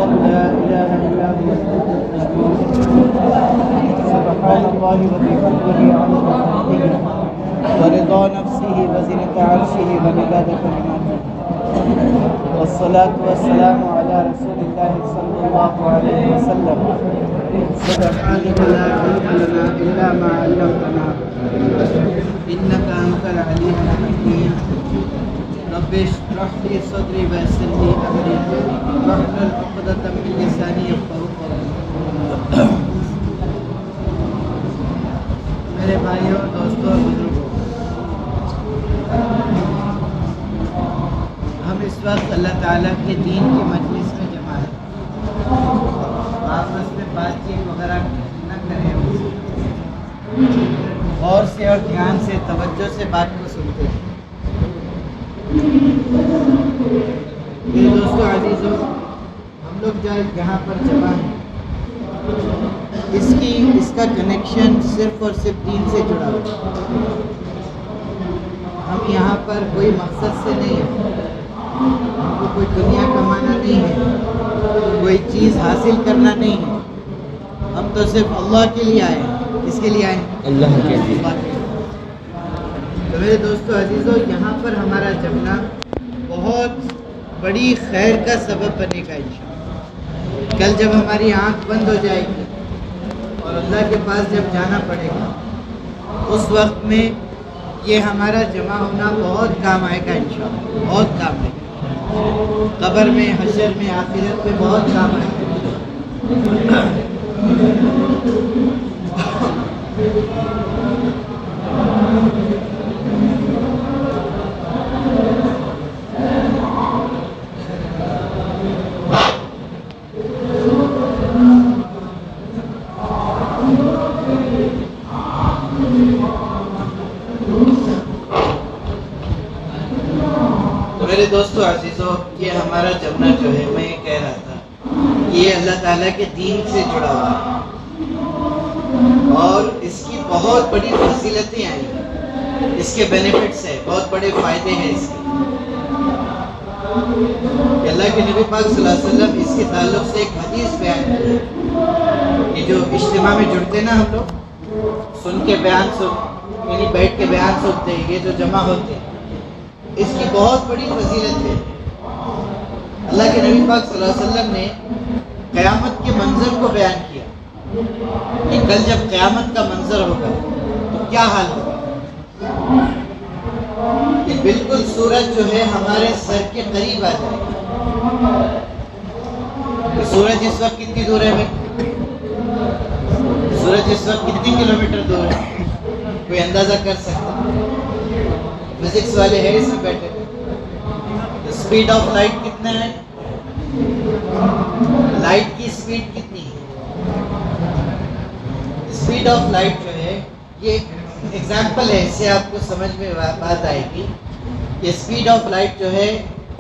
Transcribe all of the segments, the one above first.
لا إله إلا هو سبحان الله وبحمده عدد خلقه ورضا نفسه وزنة عرشه ومداد كلماته والصلاة والسلام على رسول الله صلى الله عليه وسلم سبحانك لا علم لنا إلا ما علمتنا إنك أنت العليم الحكيم رب اشرح لي صدري ويسر لي أمري واحلل عقدة من لساني يفقهوا قولي. میرے بھائیوں دوستوں اور بزرگوں، ہم اس وقت اللہ تعالیٰ کے دین کی مجلس میں جمع ہیں. آپس میں بات چیت وغیرہ نہ کریں، غور سے اور دھیان سے توجہ سے بات کو سنتے ہیں. میرے دوستوں عزیزوں، ہم لوگ جہاں پر جمع ہیں اس کا کنیکشن صرف اور صرف دین سے جڑا ہوا ہے. ہم یہاں پر کوئی مقصد سے نہیں ہیں، ہم کو کوئی دنیا کمانا نہیں ہے، کوئی چیز حاصل کرنا نہیں ہے. ہم تو صرف اللہ کے لیے آئے ہیں. کس کے لیے آئے ہیں؟ اللہ کے لیے. تو میرے دوستوں عزیزوں، یہاں پر ہمارا جمنا بہت بڑی خیر کا سبب بنے گا انشاءاللہ. کل جب ہماری آنکھ بند ہو جائے گی اور اللہ کے پاس جب جانا پڑے گا، اس وقت میں یہ ہمارا جمع ہونا بہت کام آئے گا انشاءاللہ. بہت کام آئے گا، قبر میں، حشر میں، آخرت میں بہت کام آئے گا. میرے دوستوں عزیزوں، یہ ہمارا جمنا جو ہے، میں یہ کہہ رہا تھا، یہ اللہ تعالیٰ کے دین سے جڑا ہوا ہے اور اس کی بہت بڑی فضیلتیں آئی ہیں، اس کے بینیفٹس ہیں، بہت بڑے فائدے ہیں اس کے. اللہ کے نبی پاک صلی اللہ علیہ وسلم اس کے تعلق سے ایک حدیث بیان کی. یہ جو اجتماع میں جڑتے ہیں نا ہم لوگ، سن کے بیان یعنی بیٹھ کے بیان سنتے ہیں، یہ جو جمع ہوتے ہیں، اس کی بہت بڑی فضیلت ہے. اللہ کے نبی پاک صلی اللہ علیہ وسلم نے قیامت کے منظر کو بیان کیا کہ کل جب قیامت کا منظر ہوگا تو کیا حال ہوگا. کہ بالکل سورج جو ہے ہمارے سر کے قریب آ جائے گا. سورج اس وقت کتنی دور ہے بھائی؟ سورج اس وقت کتنی کلومیٹر دور ہے؟ کوئی اندازہ کر سکتا؟ فزکس والے ہیں اس میں بیٹھے. اسپیڈ آف لائٹ کتنا ہے؟ لائٹ کی اسپیڈ کتنی ہے؟ اسپیڈ آف لائٹ جو ہے، یہ ایگزامپل ہے، اس سے آپ کو سمجھ میں بات آئے گی. کہ اسپیڈ آف لائٹ جو ہے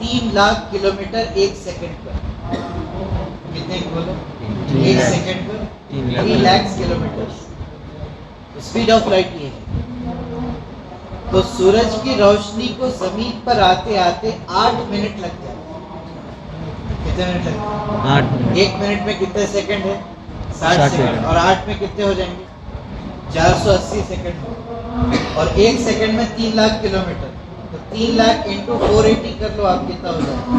3 لاکھ کلومیٹر ایک سیکنڈ پر. کتنے بولو؟ ایک second per 3 lakh kilometre speed of light یہ ہے. تو سورج کی روشنی کو زمین پر آتے آتے 8 منٹ لگ جاتے ہیں. کتنے منٹ لگتے ہیں؟ 8 منٹ. 1 منٹ میں کتنے سیکنڈ ہے؟ 60 سیکنڈ. اور 8 میں کتنے ہو جائیں گے؟ 480 سیکنڈ. اور 1 سیکنڈ میں 3 لاکھ کلومیٹر. تو 3 لاکھ انٹو 480 کر لو آپ، کتنا ہو جائے گا.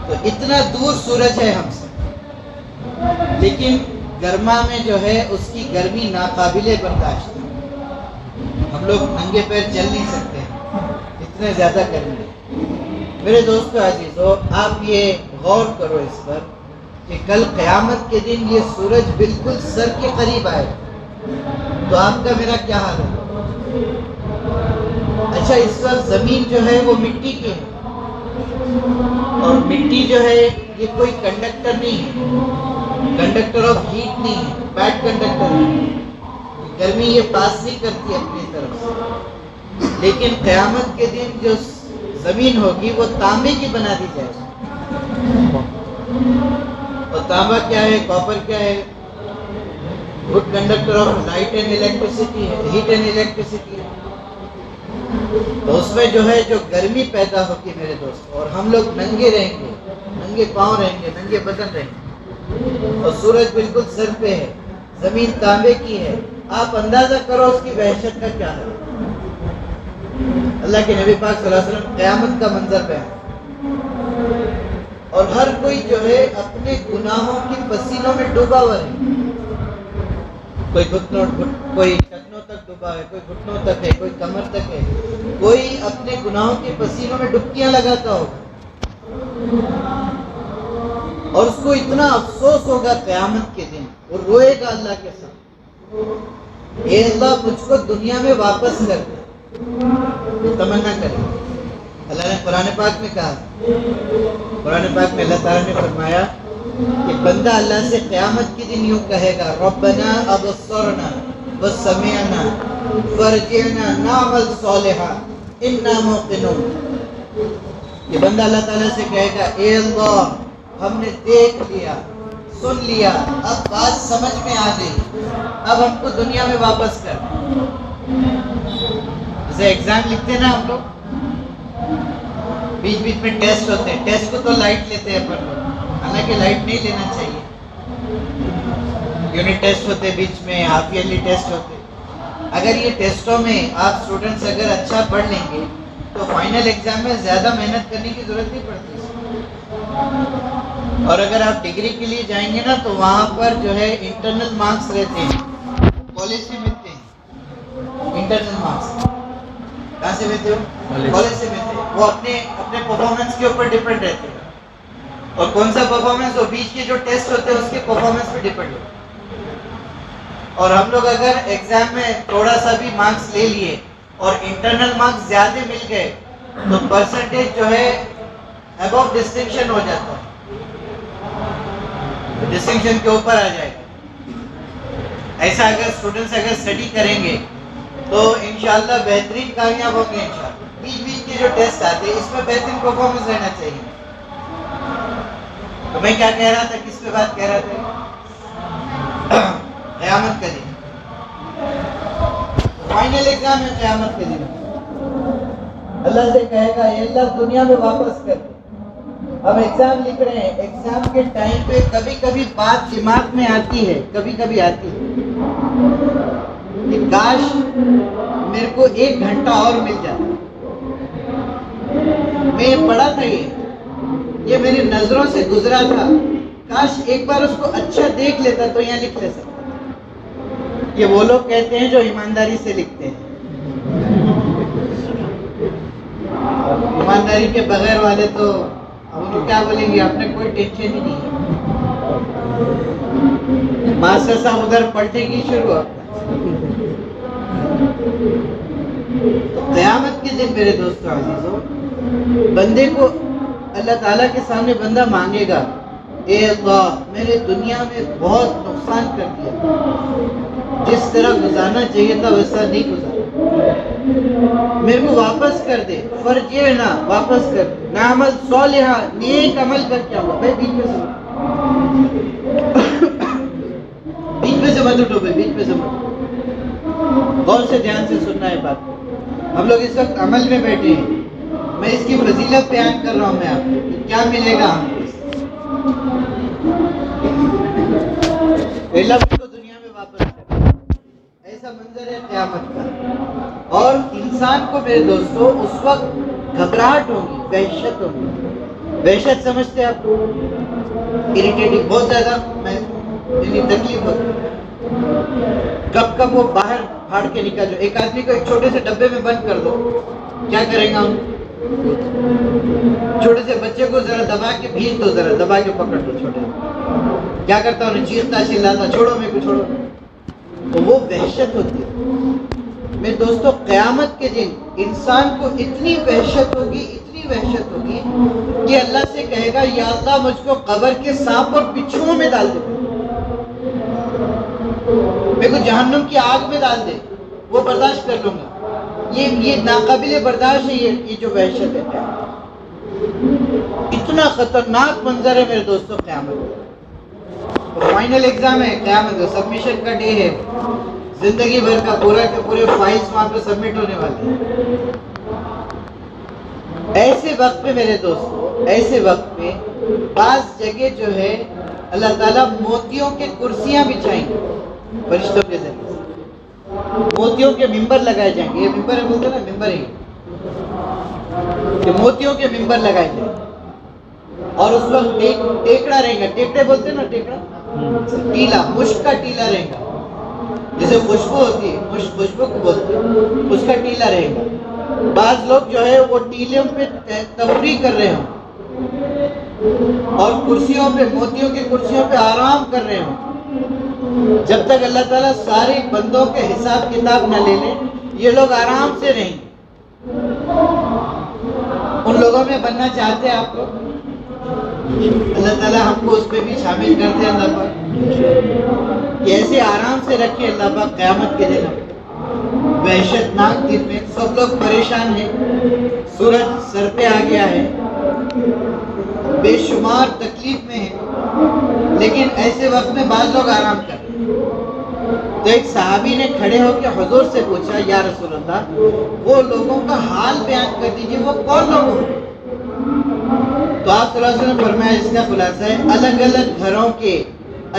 تو اتنا دور سورج ہے ہم سے، لیکن گرما میں جو ہے اس کی گرمی ناقابل برداشت ہے. ہم لوگ ننگے پیر چل نہیں سکتے ہیں، اتنے زیادہ گرمی ہے. میرے دوستو عزیزو، آپ یہ غور کرو اس پر کہ کل قیامت کے دن یہ سورج بالکل سر کے قریب آئے تو آپ کا میرا کیا حال ہے. اچھا، اس وقت زمین جو ہے وہ مٹی کی ہے، اور مٹی جو ہے یہ کوئی کنڈکٹر نہیں ہے، کنڈکٹر آف ہیٹ نہیں ہے، بیڈ کنڈکٹر ہے. گرمی یہ پاس نہیں کرتی اپنی طرف سے. لیکن قیامت کے دن جو زمین ہوگی وہ تانبے کی بنا دی جائے گی. اور تانبا کیا ہے؟ کاپر کیا ہے؟ Good conductor of light and electricity ہے، ہیٹ اینڈ الیکٹریسٹی ہے. تو اس میں جو ہے جو گرمی پیدا ہوتی ہے میرے دوست، اور ہم لوگ ننگے رہیں گے. ننگے پاؤں رہیں گے، ننگے بدن رہیں گے، اور سورج بالکل سر پہ ہے، زمین تانبے کی ہے. آپ اندازہ کرو اس کی وحشت کا کیا ہے. اللہ کے نبی پاک صلی اللہ علیہ وسلم قیامت کا منظر بیان، اور ہر کوئی جو ہے اپنے گناہوں کی پسینوں میں ڈوبا ہوا ہے. کوئی ٹخنوں تک ڈوبا ہے، کوئی گھٹنوں تک ہے، کوئی کمر تک ہے، کوئی اپنے گناہوں کے پسینوں میں ڈبکیاں لگاتا ہوگا. اور اس کو اتنا افسوس ہوگا قیامت کے دن، وہ روئے گا اللہ کے ساتھ، اے اللہ مجھ کو دنیا میں واپس کر دے. تمنا کرے. اللہ نے قرآن پاک میں کہا، قرآن پاک میں اللہ تعالیٰ نے فرمایا کہ بندہ اللہ سے قیامت کے دن یوں کہے گا، ربنا ابصرنا وسمعنا فرجعنا نعمل صالحا انا موقنون. یہ بندہ اللہ تعالیٰ سے کہے گا، اے اللہ ہم نے دیکھ لیا، سن لیا، اب بات سمجھ میں آ گئی، اب ہم کو دنیا میں واپس کر. جیسے ایگزام لکھتے ہیں نا ہم لوگ، بیچ بیچ میں ٹیسٹ ہوتے ہیں، ٹیسٹ کو تو لائٹ لیتے ہیں اپن لوگ، حالانکہ لائٹ نہیں لینا چاہیے. یونٹ ٹیسٹ ہوتے بیچ میں، ہاف ایئرلی ٹیسٹ ہوتے. اگر یہ ٹیسٹوں میں آپ اسٹوڈنٹس اگر اچھا پڑھ لیں گے تو فائنل ایگزام میں زیادہ محنت کرنے کی ضرورت نہیں پڑتی. اور اگر آپ ڈگری کے لیے جائیں گے نا تو وہاں پر جو ہے انٹرنل مارکس رہتے ہیں، کالج سے ملتے ہیں. انٹرنل مارکس کہاں سے ملتے ہو؟ کالج سے ملتے ہیں. وہ اپنے پرفارمنس کے اوپر ڈیپینڈ رہتے ہیں، اور کون سا پرفارمنس، وہ بیچ کے جو ٹیسٹ ہوتے ہیں اس کے پرفارمنس پہ ڈیپینڈ ہوتے ہیں. اور ہم لوگ اگر ایگزام میں تھوڑا سا بھی مارکس لے لیے اور انٹرنل مارکس زیادہ مل گئے تو پرسنٹیج جو ہے ابو ڈسٹنکشن ہو جاتا ہے، ڈسٹنکشن کے اوپر آ جائے گا. ایسا اگر اسٹوڈنٹس اگر اسٹڈی کریں گے تو انشاءاللہ بہترین کامیاب ہوں گے انشاءاللہ. بیچ بیچ کے جو ٹیسٹ آتے ہیں اس میں بہترین پرفارمنس رہنا چاہیے. تو میں کیا کہہ رہا تھا، کس پہ بات کہہ رہا تھا؟ قیامت کا دن، فائنل ایگزام ہے قیامت کے دن. اللہ سے کہے گا، اے اللہ دنیا میں واپس کر. ہم ایگزام لکھ رہے ہیں، ایگزام کے ٹائم پہ کبھی کبھی بات دماغ میں آتی ہے، کبھی کبھی آتی ہے کہ کاش میرے کو 1 گھنٹہ اور مل جاتا. میں یہ پڑھا تھا، یہ میری نظروں سے گزرا تھا، کاش ایک بار اس کو اچھا دیکھ لیتا تو یہاں لکھ لے سکتا. یہ وہ لوگ کہتے ہیں جو ایمانداری سے لکھتے ہیں. ایمانداری کے بغیر والے تو ان کو کیا بولیں گے، اپنے کوئی ٹینشن ہی نہیں ہے. ماسٹر صاحب ادھر پلٹے گی شروع ہوتا. قیامت کے دن میرے دوستو عزیزو، بندے کو اللہ تعالیٰ کے سامنے بندہ مانگے گا، اے اللہ میں نے دنیا میں بہت نقصان کر دیا، جس طرح گزارنا چاہیے تھا ویسا نہیں گزارا، میرے کو واپس کر دے. فرجعنا، واپس کر دے. نعمل صالحا، نیک عمل کر کے آؤں. بھائی بیچ میں سے مت اٹھو، بھائی بیچ میں سے مت. غور سے دھیان سے سننا ہے بات. ہم لوگ اس وقت عمل میں بیٹھے ہیں، میں اس کی فضیلت بیان کر رہا ہوں. میں آپ کو کیا ملے گا ہم کو دنیا میں واپس کر. ایسا منظر ہے قیامت کا. اور انسان کو میرے دوستو اس وقت گھبراہٹ ہوگی، وحشت ہوگی. وحشت سمجھتے ہیں آپ؟ اریٹیٹنگ، بہت زیادہ یعنی تکلیف ہوتی. کب کب وہ باہر پھاڑ کے نکل جائے. ایک آدمی کو ایک چھوٹے سے ڈبے میں بند کر دو، کیا کریں گا ہم؟ چھوٹے سے بچے کو ذرا دبا کے بھیج دو، ذرا دبا کے پکڑ دو. چھوٹے کیا کرتا ہوں، چیختا چلاتا، چھوڑو میرے کو، چھوڑو. تو وہ وحشت ہوتی ہے. میرے دوستو قیامت کے دن انسان کو اتنی وحشت ہوگی، اتنی وحشت ہوگی کہ اللہ سے کہے گا، یا اللہ مجھ کو قبر کے سانپ اور بچھوؤں میں ڈال دے، میرے کو جہنم کی آگ میں ڈال دے، وہ برداشت کر لوں گا. یہ ناقابل برداشت ہے. یہ جو وحشت ہے، اتنا خطرناک منظر ہے میرے دوستو قیامت. فائنل ایگزام ہے قیامت کا، سبمیشن کا ڈے ہے. زندگی بھر کا پورا کے پورے فائلز وہاں پہ سبمٹ ہونے والے ہیں. ایسے وقت پہ میرے دوستو، ایسے وقت پہ بعض جگہ جو ہے اللہ تعالیٰ موتیوں کے کرسیاں بچھائیں گے فرشتوں کے ذریعے سے، موتیوں کے ممبر لگائے جائیں گے. یہ ممبر ہے بولتے نا، ممبر ہی کہ موتیوں کے ممبر لگائے جائیں گے. اور اس وقت ٹیکڑا رہے گا. ٹیکڑے بولتے نا، ٹیکڑا ٹیلا، مشک کا ٹیلا رہے گا. جیسے خوشبو ہوتی ہے، خوشبو کو بولتے ہیں، اس کا ٹیلا رہے گا. بعض لوگ جو ہے وہ ٹیلوں پہ تفریح کر رہے ہوں اور کرسیوں پہ، موتیوں کی کرسیوں پہ آرام کر رہے ہوں. جب تک اللہ تعالیٰ سارے بندوں کے حساب کتاب نہ لے لے، یہ لوگ آرام سے رہیں گے. ان لوگوں میں بننا چاہتے ہیں آپ لوگ؟ اللہ تعالیٰ ہم کو اس پہ بھی شامل کر دے. اللہ پاک ایسے آرام سے رکھے. اللہ پاک قیامت کے دن وحشت ناک دن میں سب لوگ پریشان ہیں، سورج سر پہ آ گیا ہے، بے شمار تکلیف میں ہیں، لیکن ایسے وقت میں بعض لوگ آرام کر رہے ہیں. تو ایک صحابی نے کھڑے ہو کے حضور سے پوچھا، یا رسول اللہ، وہ لوگوں کا حال بیان کر دیجئے، وہ کون لوگ ہوں؟ تو آپ صلی اللہ علیہ وسلم نے فرمایا، اس کا خلاصہ ہے الگ الگ گھروں کے،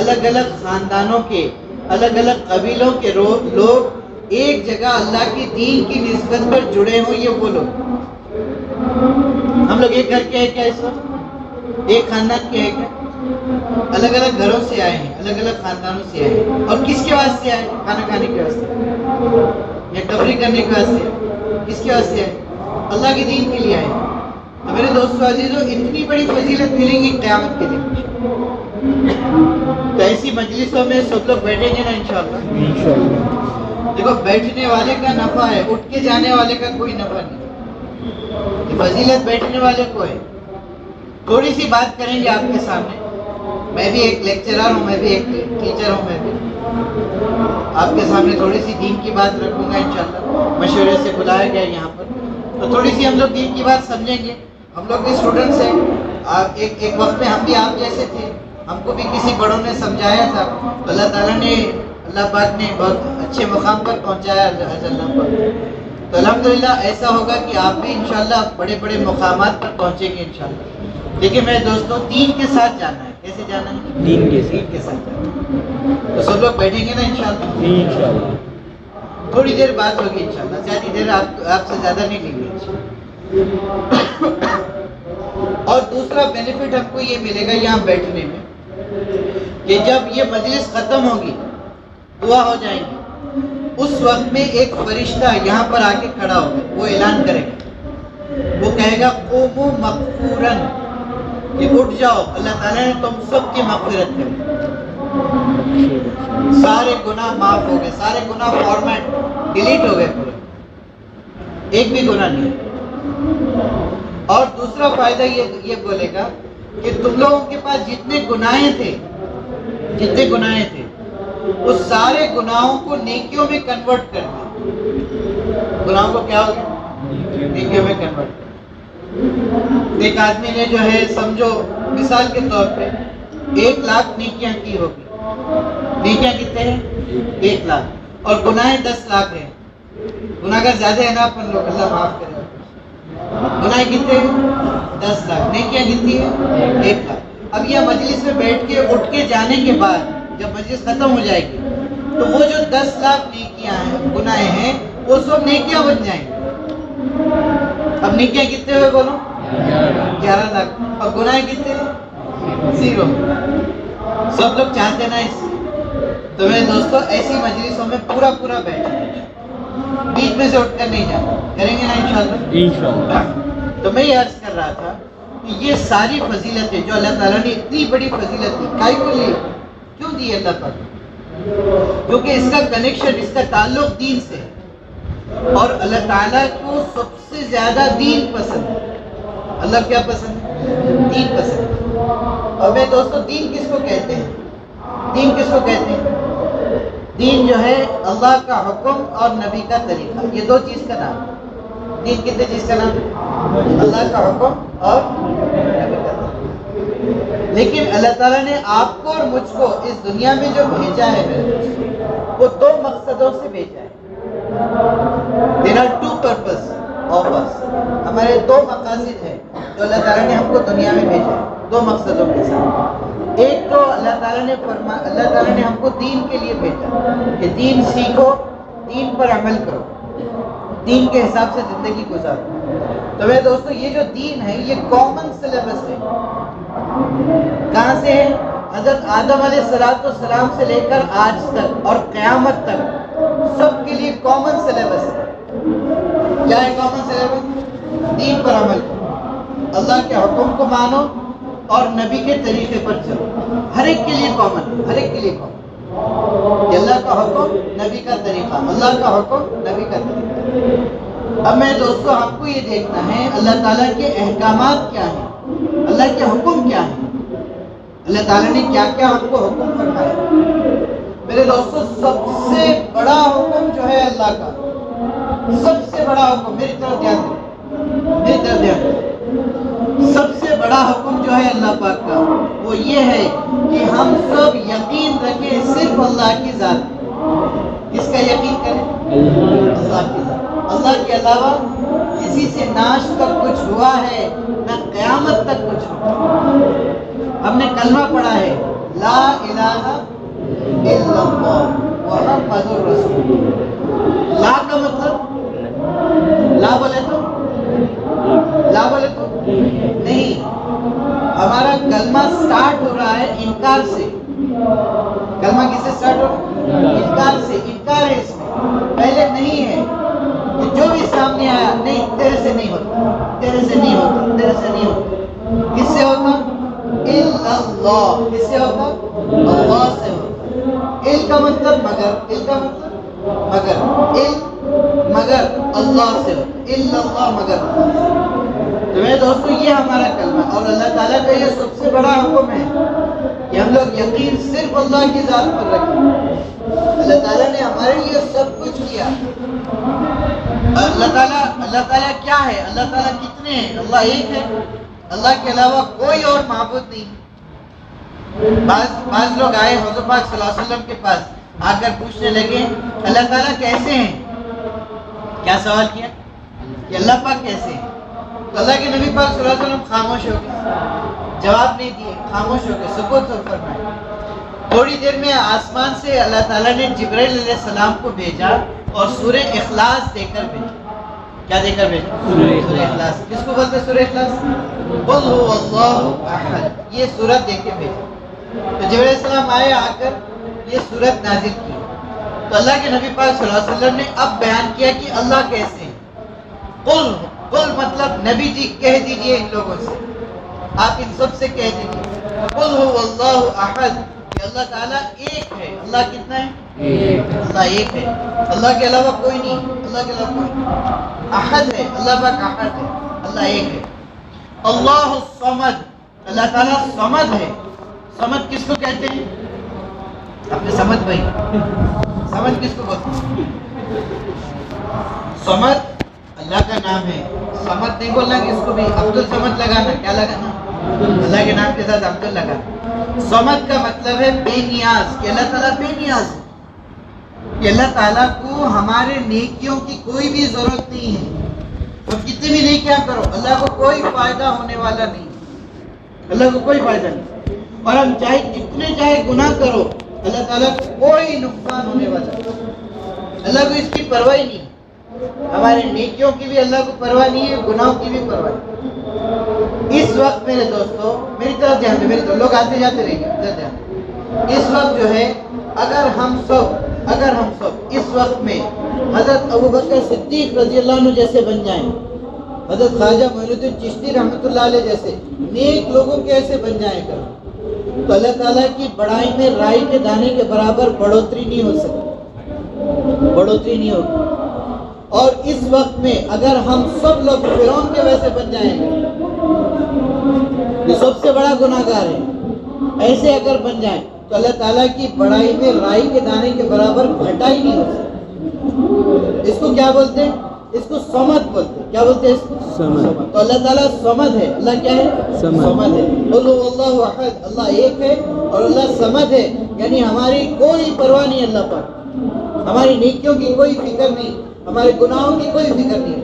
الگ الگ خاندانوں کے، الگ الگ قبیلوں کے لوگ ایک جگہ اللہ کی دین کی نسبت پر جڑے ہوں. یہ وہ لوگ، ہم لوگ ایک گھر کے ہیں کیا اس وقت؟ ایک خاندان کے ہیں کیا؟ الگ الگ گھروں سے آئے ہیں، الگ الگ خاندانوں سے آئے ہیں. اور کس کے واسطے آئے؟ کھانا کھانے کے واسطے یا تفریح کرنے کے واسطے؟ کس کے واسطے آئے؟ اللہ کی دین کے لیے آئے. تو میرے دوستو عزیزو، اتنی بڑی فضیلت ملے گی قیامت کے دن. تو ایسی مجلسوں میں سب لوگ بیٹھیں گے نا انشاءاللہ. دیکھو، بیٹھنے والے کا نفع ہے، اٹھ کے جانے والے کا کوئی نفع نہیں. فضیلت بیٹھنے والے کو ہے. تھوڑی سی بات کریں گے آپ کے سامنے. میں بھی ایک لیکچرر ہوں، میں بھی ایک ٹیچر ہوں. میں بھی آپ کے سامنے تھوڑی سی دین کی بات رکھوں گا انشاءاللہ. مشورے سے بلایا گیا یہاں پر، تو تھوڑی سی ہم لوگ دین کی بات سمجھیں گے. ہم لوگ بھی اسٹوڈنٹس ہیں. ایک وقت میں ہم بھی آپ جیسے تھے، ہم کو بھی کسی بڑوں نے سمجھایا تھا. اللہ تعالیٰ نے، اللہ پاک نے بہت اچھے مقام پر پہنچایا اللہ پر. تو الحمدللہ ایسا ہوگا کہ آپ بھی انشاءاللہ بڑے بڑے مقامات پر پہنچیں گے انشاءاللہ. لیکن میرے دوستوں، دین کے ساتھ جانا ہے. کیسے جانا ہے؟ دین کے ساتھ جانا ہے. تو سب لوگ بیٹھیں گے نا انشاءاللہ. تھوڑی دیر بات ہوگی انشاءاللہ، زیادہ دیر آپ سے زیادہ نہیں لیں گے انشاءاللہ. اور دوسرا بینیفٹ ہم کو یہ ملے گا یہاں بیٹھنے میں کہ جب یہ مجلس ختم ہوگی، دعا ہو جائیں گی، اس وقت میں ایک فرشتہ یہاں پر آ کے کھڑا ہوگا. وہ اعلان کرے گا، وہ کہے گا قوموا مغفورن، کہ اٹھ جاؤ، اللہ تعالیٰ نے تم سب کی مغفرت کری. سارے گناہ معاف ہو گئے، سارے گناہ فارمیٹ ڈیلیٹ ہو گئے پورے، ایک بھی گناہ نہیں. اور دوسرا فائدہ یہ بولے گا کہ تم لوگوں کے پاس جتنے گناہیں تھے، اس سارے گناہوں کو نیکیوں میں کنورٹ کر دیا. گناہوں کو کیا ہو گیا؟ نیکیوں میں کنورٹ کر دیا. ایک آدمی نے جو ہے، سمجھو مثال کے طور پہ 1,00,000 نیکیاں کی ہوگی. نیکیاں کتنے ہیں؟ 1,00,000. اور گناہیں 10,00,000 ہیں. گناہگار زیادہ ہے نا اپن لوگ، اللہ معاف کرے. گناہ کتنے ہیں؟ 10,00,000. نیکیاں کتنی ہیں؟ 1,00,000. اب یہ مجلس میں بیٹھ کے اٹھ کے جانے کے بعد جب مجلس ختم ہو جائے گی تو وہ جو 10,00,000 نیکیاں ہیں، گناہ ہیں، وہ سب نیکیاں بن جائیں گے. اب نیکیاں کتنے ہوئے بولو؟ 11,00,000. اور گناہ کتنے؟ 0. سب لوگ چاہتے نا اس. تو میرے دوستو، ایسی مجلسوں میں پورا بیٹھیں، بیچ میں سے اٹھ کر نہیں جانا. کریں گے نا انشاءاللہ. تو میں یہ عرض کر رہا تھا کہ یہ ساری فضیلتیں جو اللہ تعالیٰ نے اتنی بڑی فضیلت دی، کائی کو لی؟ کیوں دی اللہ تعالیٰ؟ کیونکہ اس کا کنیکشن، اس کا تعلق دین سے ہے. اور اللہ تعالیٰ کو سب سے زیادہ دین پسند ہے. اللہ کیا پسند ہے؟ دین پسند ہے. اور میں دوستو، دین کس کو کہتے ہیں؟ دین کس کو کہتے ہیں؟ دین جو ہے اللہ کا حکم اور نبی کا طریقہ، یہ دو چیز کا نام ہے. دین کتنے چیز کا نام ہے؟ اللہ کا حکم اور نبی کا طریقہ. لیکن اللہ تعالیٰ نے آپ کو اور مجھ کو اس دنیا میں جو بھیجا ہے میرے دوست، وہ 2 مقصدوں سے بھیجا ہے. There are 2 purposes. آفرز. ہمارے دو مقاصد ہیں جو اللہ تعالیٰ نے ہم کو دنیا میں بھیجا ہے، دو مقصدوں کے ساتھ. ایک تو اللہ تعالیٰ نے ہم کو دین کے لیے بھیجا کہ دین سیکھو، دین پر عمل کرو، دین کے حساب سے زندگی گزارو. تو میرے دوستو یہ جو دین ہے یہ کامن سلیبس ہے. کہاں سے ہے؟ حضرت آدم علیہ السلام سے لے کر آج تک اور قیامت تک سب کے لیے کامن سلیبس ہے. کیا ہے کامن سلیبس؟ دین پر عمل کرو، اللہ کے حکم کو مانو اور نبی کے طریقے پر چلو. ہر ایک کے لیے کامن ہے، ہر ایک کے لیے کامن. اللہ کا حکم، نبی کا طریقہ، اللہ کا حکم، نبی کا طریقہ. اب میں دوستو آپ کو یہ دیکھنا ہے اللہ تعالیٰ کے احکامات کیا ہیں، اللہ کے حکم کیا ہیں، اللہ تعالیٰ نے کیا کیا ہم کو حکم فرمایا. میرے دوستو سب سے بڑا حکم جو ہے اللہ کا، سب سے بڑا حکم، میری طرف دھیان دیں، میری طرف دھیان دیں. سب سے بڑا حکم جو ہے اللہ پاک کا وہ یہ ہے کہ ہم سب یقین رکھیں صرف اللہ کی ذات. کس کا یقین کریں؟ اللہ کی ذات. اللہ کے علاوہ کسی سے نہ آج تک کچھ ہوا ہے نہ قیامت تک کچھ ہوا. ہم نے کلمہ پڑھا ہے لا الہ الا اللہ محمد الرسول. لا کا مطلب لا بولے تو نہیں. ہمارا کلمہ سٹارٹ ہو رہا ہے انکار سے. کلمہ کس سے سٹارٹ ہو رہا ہے؟ انکار سے. انکار ہے اس میں، پہلے نہیں ہے. جو بھی سامنے آیا نہیں، تیرے سے نہیں ہوتا، تیرے سے نہیں ہوتا، تیرے سے نہیں ہوتا. کس سے ہوتا؟ الا اللہ. کس سے ہوتا؟ اللہ سے ہوتا. ال کا مطلب مگر، ال کا مطلب مگر، ال مگر اللہ سے ہوتا. الا اللہ مگر اللہ سے. تو میرے دوستو یہ ہمارا کلمہ اور اللہ تعالیٰ کا یہ سب سے بڑا حکم ہے کہ ہم لوگ یقین صرف اللہ کی ذات پر رکھیں. اللہ تعالیٰ نے ہمارے لیے سب کچھ کیا. اللہ تعالیٰ کیا ہے؟ اللہ تعالیٰ کتنے ہیں؟ اللہ ایک ہے. اللہ کے علاوہ کوئی اور معبود نہیں. بعض لوگ آئے حضور پاک صلی اللہ علیہ وسلم کے پاس، آ کر پوچھنے لگے اللہ تعالیٰ کیسے ہیں؟ کیا سوال کیا کہ اللہ پاک کیسے ہیں؟ تو اللہ کے نبی پاک صلی اللہ علیہ وسلم خاموش ہو گئے، جواب نہیں دیے، خاموش ہو گئے، سکوت فرمائے. تھوڑی دیر میں آسمان سے اللہ تعالیٰ نے جبرائیل علیہ السلام کو بھیجا اور سورہ اخلاص دے کر بھیجا. کیا دے کر بھیجا؟ سورہ اخلاص. کس کو بولتے سورہ اخلاص؟ قل هو اللہ احد. یہ سورت دے کے بھیجا. تو جبرائیل علیہ السلام آئے، آ کر یہ سورت نازل کی. تو اللہ کے نبی پاک صلی اللہ علیہ وسلم نے اب بیان کیا کہ اللہ کیسے ہیں. قل مطلب نبی جی کہہ دیجئے ان لوگوں سے، آپ ان سب سے کہہ دیجئے قل هو اللہ احد کہ اللہ تعالیٰ ایک ہے. اللہ کتنا ہے؟ اللہ ایک ہے. اللہ کے علاوہ کوئی نہیں. اللہ کے علاوہ کوئی نہیں. احد ہے، اللہ پاک احد ہے، اللہ ایک ہے. اللہ الصمد، اللہ تعالیٰ صمد ہے. صمد کس کو کہتے ہیں؟ آپ نے سمجھ بھائی، سمجھ کس کو بولتے ہیں؟ صمد اللہ کا نام ہے. صمد نہیں بولنا کہ اس کو بھی عبد الصمد لگانا. کیا لگانا؟ اللہ کے نام کے ساتھ عبد لگانا. صمد کا مطلب ہے بے نیاز، کہ اللہ تعالیٰ بے نیاز ہے، کہ اللہ تعالیٰ کو ہمارے نیکیوں کی کوئی بھی ضرورت نہیں ہے. اور کتنی بھی نیکیاں کرو اللہ کو کوئی فائدہ ہونے والا نہیں. اللہ کو کوئی فائدہ نہیں. اور ہم چاہے کتنے چاہے گناہ کرو اللہ تعالیٰ کو کوئی نقصان ہونے والا نہیں. اللہ کو اس کی پرواہ نہیں. ہمارے نیکیوں کی بھی اللہ کو پرواہ نہیں ہے، گناہوں کی بھی پرواہ نہیں. اس وقت میرے دوستو میری طرف دھیان دیں، میرے تو لوگ آتے جاتے رہیں گے. اس وقت جو ہے اگر ہم سب اس وقت میں حضرت ابوبکر صدیق رضی اللہ عنہ جیسے بن جائیں، حضرت خواجہ معین الدین چشتی رحمۃ اللہ علیہ جیسے نیک لوگوں کے ایسے بن جائیں گا تو اللہ تعالیٰ کی بڑائی میں رائی کے دانے کے برابر بڑھوتری نہیں ہو سکتی، بڑھوتری نہیں ہوگی. اور اس وقت میں اگر ہم سب لوگ فرعون کے ویسے بن جائیں گے جو سب سے بڑا گناہ گار ہے، ایسے اگر بن جائیں تو اللہ تعالیٰ کی بڑائی میں رائی کے دانے کے برابر گھٹا ہی نہیں ہو سکتی. اس کو کیا بولتے ہیں؟ اس کو صمد بولتے ہیں. کیا بولتے ہیں اس کو؟ صمد. تو اللہ تعالیٰ صمد ہے. اللہ کیا ہے؟ صمد ہے. اللہ احد، اللہ ایک ہے اور اللہ صمد ہے، یعنی ہماری کوئی پرواہ نہیں اللہ پر، ہماری نیکیوں کی کوئی فکر نہیں، ہمارے گناہوں کی کوئی فکر نہیں.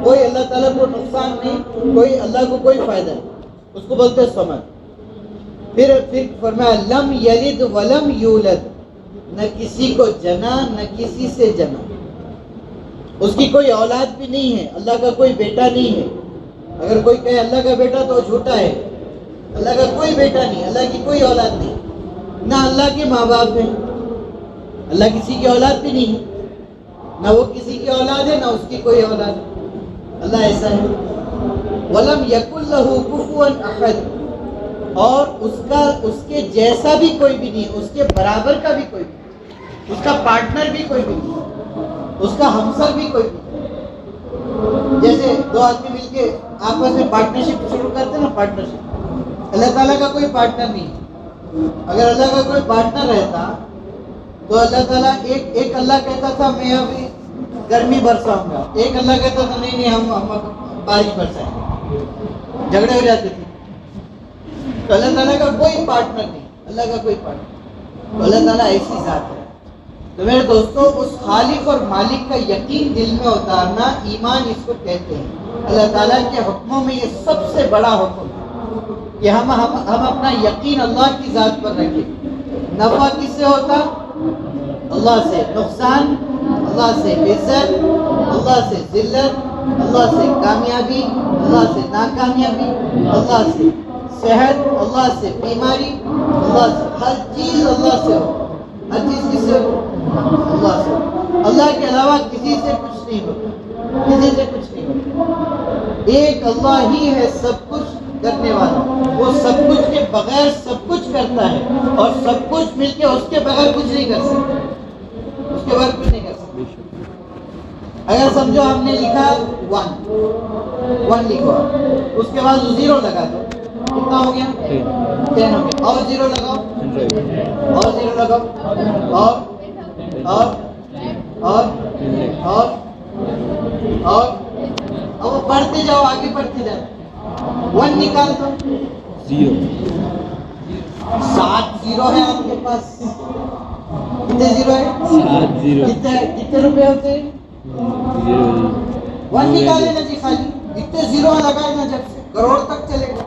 کوئی اللہ تعالیٰ کو نقصان نہیں، کوئی اللہ کو کوئی فائدہ نہیں، اس کو بولتے سمد۔ پھر فرمایا لم یلد ولم یولد، نہ کسی کو جنا نہ کسی سے جنا، اس کی کوئی اولاد بھی نہیں ہے، اللہ کا کوئی بیٹا نہیں ہے۔ اگر کوئی کہے اللہ کا بیٹا تو وہ جھوٹا ہے، اللہ کا کوئی بیٹا نہیں، اللہ کی کوئی اولاد نہیں، نہ اللہ کے ماں باپ ہیں، اللہ کسی کی اولاد بھی نہیں ہے، نہ وہ کسی کی اولاد ہے نہ اس کی کوئی اولاد ہے، اللہ ایسا ہے۔ وَلَمْ يَكُنْ لَهُ كُفُوًا أَحَدٌ، اور اس کے جیسا بھی کوئی بھی نہیں، اس کے برابر کا بھی کوئی بھی نہیں، اس کا پارٹنر بھی کوئی بھی نہیں، اس کا ہمسر بھی کوئی بھی نہیں۔ جیسے دو آدمی مل کے آپس میں پارٹنرشپ شروع کرتے ہیں نا، پارٹنرشپ، اللہ تعالیٰ کا کوئی پارٹنر نہیں ہے۔ اگر اللہ کا کوئی پارٹنر رہتا تو اللہ تعالیٰ ایک اللہ کہتا تھا میں ابھی گرمی برساؤں گا، ایک اللہ کہتا تھا نہیں ہم بارش برسائیں گے، جھگڑے ہو جاتے تھے۔ تو اللہ تعالیٰ کا کوئی پارٹنر نہیں، اللہ کا کوئی پارٹنر، تو اللہ تعالیٰ ایسی ذات ہے۔ تو میرے دوستوں، اس خالق اور مالک کا یقین دل میں اتارنا ایمان اس کو کہتے ہیں۔ اللہ تعالیٰ کے حکموں میں یہ سب سے بڑا حکم ہے کہ ہم اپنا یقین اللہ کی ذات پر رکھیں۔ نفع کس سے ہوتا؟ اللہ سے، نقصان اللہ سے، عزت اللہ سے، ذلت اللہ سے، کامیابی اللہ سے، ناکامیابی اللہ سے، صحت اللہ سے، بیماری اللہ سے، ہر چیز اللہ سے ہو، ہر چیز کس سے ہو؟ اللہ سے۔ اللہ کے علاوہ کسی سے کچھ نہیں ہوتا، کسی سے کچھ نہیں ہوتا، ایک اللہ ہی ہے سب کچھ کرنے والا، وہ سب کچھ کے بغیر سب کچھ کرتا ہے، اور سب کچھ مل کے اس کے بغیر کچھ نہیں کر سکتا، اس کے بغیر کچھ نہیں کر سکتا۔ اگر سمجھو ہم نے لکھا 1 لکھو، اس کے بعد 0 لگا دو، کتنا ہو گیا؟ 10 ہو گیا، اور 0 لگاؤ، اور 0 لگاؤ، اور اب پڑھتے جاؤ، آگے پڑھتے جاؤ۔ 1 نکال دو، 0 7 0 ہے آپ کے پاس، کتنے 0 ہے؟ 7 0 کتنے روپے ہوتے ہیں؟ 1 نکالے نا جی، خالی اتنے 0 لگائے نا، جب سے کروڑ تک چلے گا،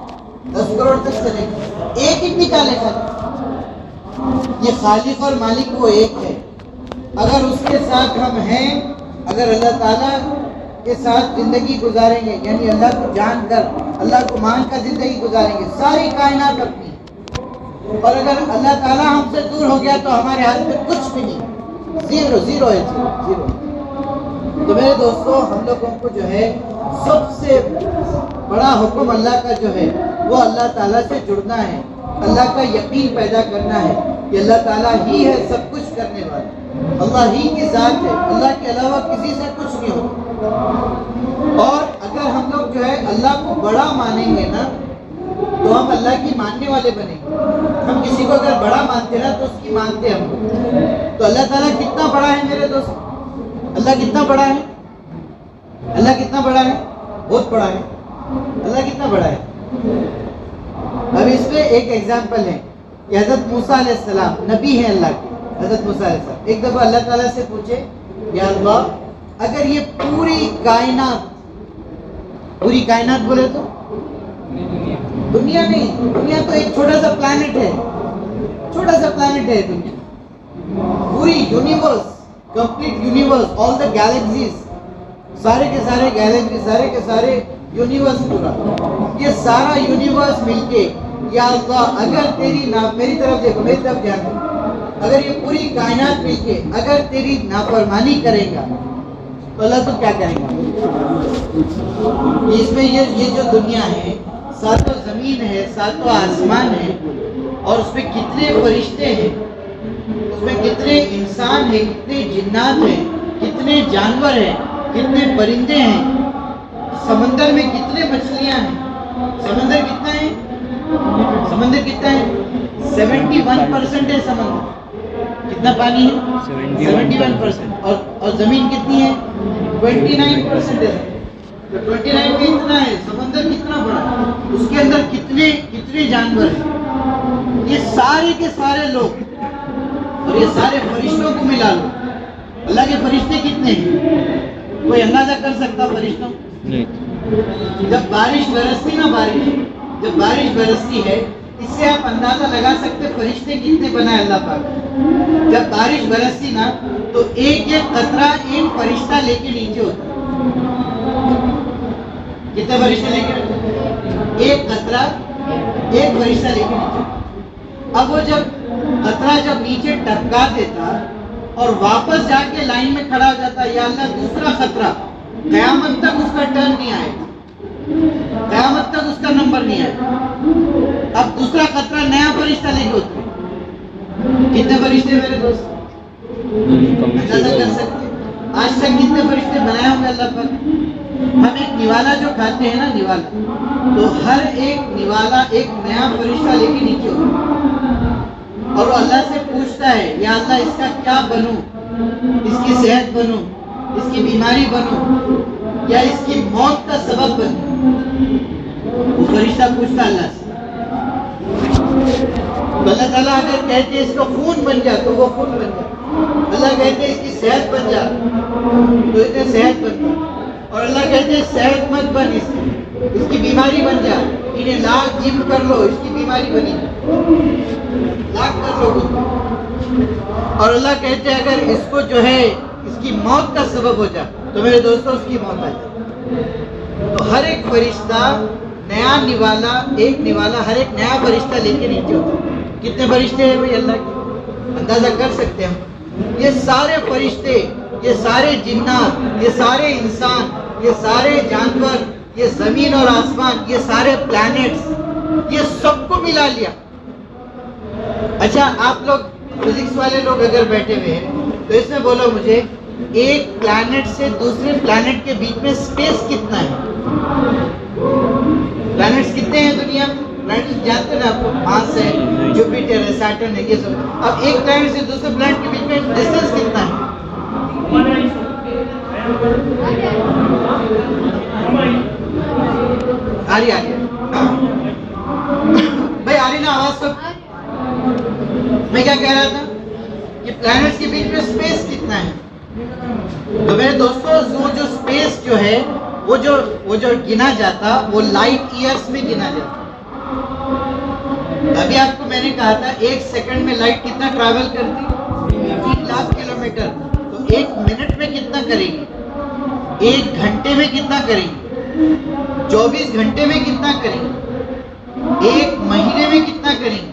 10 کروڑ تک چلے گا، ایک ہی نکالے خالی۔ یہ خالق اور مالک وہ ایک ہے، اگر اس کے ساتھ ہم ہیں، اگر اللہ تعالیٰ کے ساتھ زندگی گزاریں گے، یعنی اللہ کو جان کر، اللہ کو مان کر زندگی گزاریں گے، ساری کائنات اپنی، اور اگر اللہ تعالیٰ ہم سے دور ہو گیا تو ہمارے ہاتھ میں کچھ بھی نہیں، 0 ہے، 0۔ تو میرے دوستو، ہم لوگوں کو جو ہے سب سے بڑا حکم اللہ کا جو ہے وہ اللہ تعالیٰ سے جڑنا ہے، اللہ کا یقین پیدا کرنا ہے کہ اللہ تعالیٰ ہی ہے سب کچھ کرنے والا، اللہ ہی کی ذات ہے، اللہ کے علاوہ کسی سے کچھ نہیں ہوتا۔ اور اگر ہم لوگ جو ہے اللہ کو بڑا مانیں گے نا تو ہم اللہ کی ماننے والے بنیں گے۔ ہم کسی کو اگر بڑا مانتے نا تو اس کی مانتے ہم لوگ۔ تو اللہ تعالیٰ کتنا بڑا ہے میرے دوست؟ اللہ کتنا بڑا ہے؟ اللہ کتنا بڑا ہے؟ بہت بڑا ہے۔ اللہ کتنا بڑا ہے؟ اب اس پہ ایک ایگزامپل ہے کہ حضرت موسیٰ علیہ السلام نبی ہیں اللہ کے، حضرت موسیٰ علیہ السلام ایک دفعہ اللہ تعالیٰ سے پوچھے، یا اللہ اگر یہ پوری کائنات بولے تو دنیا نہیں، دنیا تو ایک چھوٹا سا پلانٹ ہے، چھوٹا سا پلانٹ ہے دنیا، پوری یونیورس، کمپلیٹ یونیورس، آل دا گیلیکسیز، سارے کے سارے گیلیکسی، سارے کے سارے یونیورس، پورا یہ سارا یونیورس مل کے، یا اللہ اگر تیری میری طرف دیکھو، میری طرف دھیان دو، اگر یہ پوری کائنات مل کے اگر تیری نافرمانی کرے گا تو اللہ تو کیا کرے گا؟ اس میں یہ جو دنیا ہے، ساتوں زمین ہے، ساتوں آسمان ہے، اور اس میں کتنے فرشتے ہیں، اس میں کتنے انسان ہیں، کتنے جنات ہیں، کتنے جانور ہیں، کتنے پرندے ہیں، سمندر میں کتنے مچھلیاں ہیں، سمندر کتنا ہے؟ سمندر کتنا ہے؟ 71% ہے سمندر، کتنا پانی ہے؟ 71%، اور زمین کتنی ہے؟ 29% ہے۔ تو 29 میں اتنا ہے، سمندر کتنا بڑا ہے، اس کے اندر کتنے جانور ہیں، یہ سارے کے سارے لوگ، اور یہ سارے فرشتوں کو ملا لو، اللہ کے فرشتے کتنے ہیں؟ کوئی اندازہ کر سکتا فرشتوں؟ جب بارش برستی نا، جب بارش برستی ہے، اس سے آپ اندازہ لگا سکتے فرشتے کتنے بنائے اللہ پاک۔ جب بارش برستی نا تو ایک ایک قطرہ ایک فرشتہ لے کے نیچے ہوتا ہے۔ کتنے فرشتے لے کے؟ ایک قطرہ ایک فرشتہ لے کے نیچے۔ اب وہ قطرہ جب نیچے ٹپکا دیتا اور واپس جا کے لائن میں کھڑا ہو جاتا، یا اللہ دوسرا خطرہ، قیامت تک اس کا ٹرن نہیں آئے گا، قیامت تک اس کا نمبر نہیں آئے گا۔ اب دوسرا خطرہ نیا فرشتہ لے کے اترے۔ کتنے فرشتے میرے دوست اندازہ کر سکتے؟ آج تک کتنے فرشتے بنائے ہوں گے اللہ پر؟ ہم ایک نوالا جو کھاتے ہیں نا، نوالا، تو ہر ایک نوالا ایک نیا فرشتہ لے کے نیچے ہوتا اور وہ اللہ سے پوچھتا ہے، یا اللہ اس کا کیا بنوں، اس کی صحت بنوں، اس کی بیماری بنوں، یا اس کی موت کا سبب بنوں؟ وہ فرشتہ پوچھتا اللہ سے۔ اللہ تعالیٰ اگر کہتے اس کو خون بن جا تو وہ خون بن جا، اللہ کہتے اس کی صحت بن جا تو اسے صحت بن جا، اور اللہ کہتے صحت مت بن، اس کی بیماری بن جا، انہیں لاکھ جم کر لو اس کی بیماری بنی، لاکھ کر لو گے۔ اور اللہ کہتے اگر اس کو جو ہے اس کی موت کا سبب ہو جا تو میرے دوستوں اس کی موت آ جائے۔ تو ہر ایک فرشتہ نیا نوالا، ایک نوالا ہر ایک نیا فرشتہ لے کے نیچے ہوتا ہے۔ کتنے فرشتے ہیں بھائی اللہ کے؟ اندازہ کر سکتے ہیں؟ یہ سارے فرشتے، یہ سارے جنات، یہ سارے انسان، یہ سارے جانور، یہ زمین اور آسمان، یہ سارے پلانٹس، یہ سب کو ملا لیا۔ اچھا آپ لوگ فزکس والے لوگ اگر بیٹھے ہوئے ہیں تو اس میں بولو مجھے، ایک پلانٹ سے دوسرے پلانٹ کے بیچ میں سپیس کتنا ہے؟ پلانٹس کتنے ہیں دنیا میں؟ پلانٹس جانتے ہیں آپ کو، مارس ہے، جوپیٹر ہے، سیٹرن ہے، یہ سب۔ اب ایک پلانٹ سے دوسرے پلانٹ کے بیچ میں ڈسٹینس کتنا ہے؟ آ رہی بھائی، آ رہی نا آواز سب؟ میں کیا کہہ رہا تھا کہ پلانٹس کے بیچ میں سپیس کتنا ہے؟ تو میرے دوستوں وہ جو سپیس جو ہے وہ جو گنا جاتا وہ لائٹ ایئرز میں گنا جاتا۔ ابھی آپ کو میں نے کہا تھا ایک سیکنڈ میں لائٹ کتنا ٹریول کرتی؟ 3 لاکھ کلومیٹر۔ تو ایک منٹ میں کتنا کرے گی؟ ایک گھنٹے میں کتنا کریں گے؟ 24 گھنٹے میں کتنا کریں گے؟ ایک مہینے میں کتنا کریں گے؟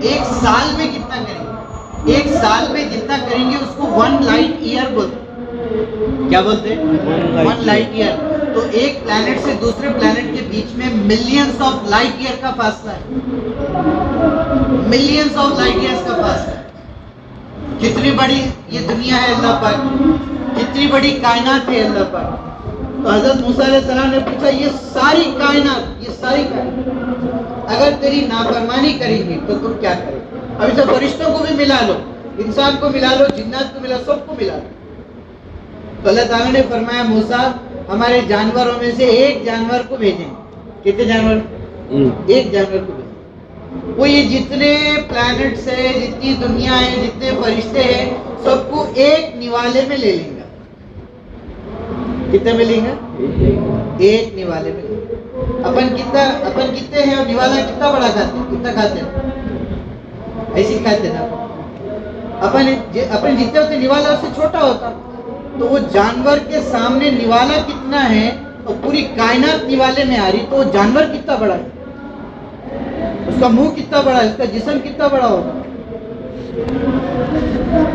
ایک سال میں کتنا کریں گے؟ ایک سال میں جتنا کریں گے اس کو 1 لائٹ ایئر بولتے ہیں۔ کیا بولتے ہیں؟ 1 لائٹ ایئر۔ تو ایک پلانٹ سے دوسرے پلانٹ کے بیچ میں ملینز آف لائٹ ایئر کا فاصلہ ہے، ملینز آف لائٹ ایئرز کا فاصلہ ہے۔ کتنی بڑی یہ دنیا ہے اللہ پاک، کتنی بڑی کائنات ہے اللہ پاک۔ تو حضرت موسیٰ علیہ السلام نے پوچھا یہ ساری کائنات اگر تیری نافرمانی کریں گی تو تم کیا کرے؟ ابھی تو فرشتوں کو بھی ملا لو، انسان کو ملا لو، جنات کو ملا، سب کو ملا لو۔ تو اللہ تعالیٰ نے فرمایا موسیٰ ہمارے جانوروں میں سے ایک جانور کو بھیجیں۔ کتنے جانور؟ ایک جانور کو بھیجیں۔ وہ یہ جتنے پلانٹس ہیں، جتنی دنیا ہے، جتنے فرشتے ہیں، سب کو ایک نوالے میں لے لیں گا۔ کتنے میں لیں گا؟ ایک نوالے میں لیں گا۔ اپن کتنے ہیں اور نوالا کتنا بڑا کھاتے ہیں؟ کتنا کھاتے ہیں؟ ایسے ہی کھاتے ہیں نا۔ اپن جتنے ہوتے نوالا اس سے چھوٹا ہوتا، تو وہ جانور کے سامنے نوالا کتنا ہے اور پوری کائنات نوالے میں آ رہی، تو وہ جانور کتنا بڑا ہے، اس کا منہ کتنا بڑا ہے، اس کا جسم کتنا بڑا ہوگا۔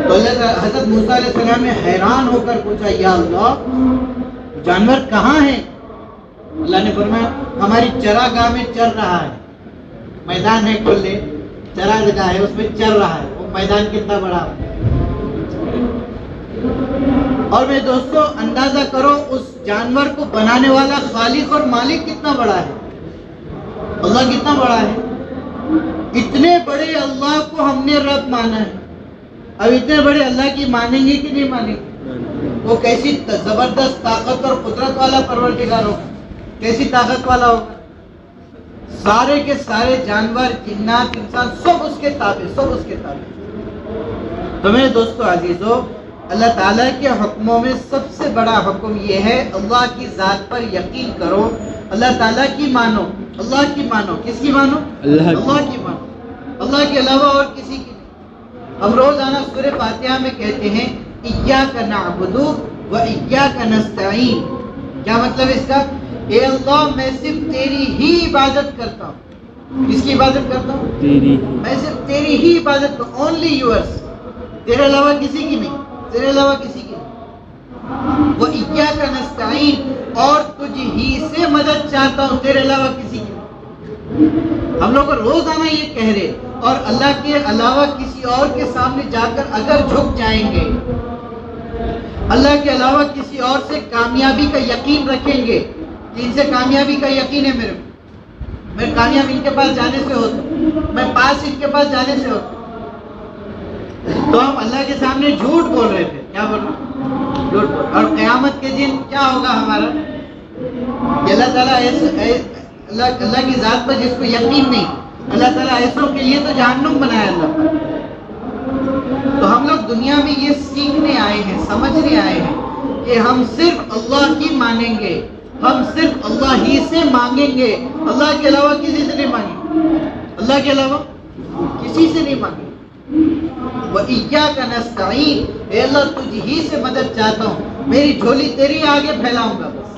تو حضرت موسیٰ علیہ السلام نے حیران ہو کر پوچھا یا اللہ جانور کہاں ہیں؟ اللہ نے فرمایا ہماری چراگاہ میں چر رہا ہے۔ میدان ہے کھلے، چراگاہ ہے، اس میں چر رہا ہے۔ وہ میدان کتنا بڑا ہے؟ اور میرے دوستو اندازہ کرو اس جانور کو بنانے والا خالق اور مالک کتنا بڑا ہے، اللہ کتنا بڑا ہے۔ اتنے بڑے اللہ کو ہم نے رب مانا ہے، اب اتنے بڑے اللہ کی مانیں گے کہ نہیں مانیں گے؟ وہ کیسی زبردست طاقت اور قدرت والا پروردگار ہوگا، کیسی طاقت والا ہوگا۔ سارے کے سارے جانور، جنات، انسان سب اس کے تابع، سب اس کے تابع۔ تو میرے دوستو عزیزو اللہ تعالیٰ کے حکموں میں سب سے بڑا حکم یہ ہے اللہ کی ذات پر یقین کرو، اللہ تعالیٰ کی مانو، اللہ کی مانو. کس کی مانو؟ اللہ کی مانو، اللہ کے علاوہ اور کسی کی نہیں. ہم روزانہ سورہ فاتحہ میں کہتے ہیں ایاک نعبد و ایاک نستعین. کیا مطلب اس کا؟ اے اللہ میں صرف تیری ہی عبادت کرتا ہوں. کس کی عبادت کرتا ہوں؟ تیری. میں صرف تیری ہی عبادت کرتا ہوں. Only yours. تیرے علاوہ کسی کی نہیں، تیرے علاوہ کسی کی نہیں. وہ ایاک نستعین، اور تجھ ہی سے مدد چاہتا ہوں، تیرے علاوہ کسی کی نہیں. ہم لوگ روزانہ یہ کہہ رہے، اور اللہ کے علاوہ کسی اور کے سامنے جا کر اگر جھک جائیں گے، اللہ کے علاوہ کسی اور سے کامیابی کا یقین رکھیں گے کہ ان سے کامیابی کا یقین ہے میرے کو، میں کامیاب ان کے پاس جانے سے ہوتا ہوں، میں پاس ان کے پاس جانے سے ہوتا ہوں، تو ہم اللہ کے سامنے جھوٹ بول رہے تھے. کیا بول رہے؟ جھوٹ بول. اور قیامت کے دن کیا ہوگا ہمارا؟ کہ اللہ تعالیٰ اللہ کی ذات پر جس کو یقین نہیں، اللہ تعالیٰ ایسوں کے لیے تو جہنم بنایا اللہ پر. تو ہم لوگ دنیا میں یہ سیکھنے آئے ہیں، سمجھنے آئے ہیں کہ ہم صرف اللہ کی مانیں گے، ہم صرف اللہ ہی سے مانگیں گے، اللہ کے علاوہ کسی سے نہیں مانگیں گے، اللہ کے علاوہ کسی سے نہیں مانگیں گے. وَإِيَّاكَ نَسْتَعِينُ، اے اللہ تجھ ہی سے مدد چاہتا ہوں، میری جھولی تیری آگے پھیلاؤں گا، بس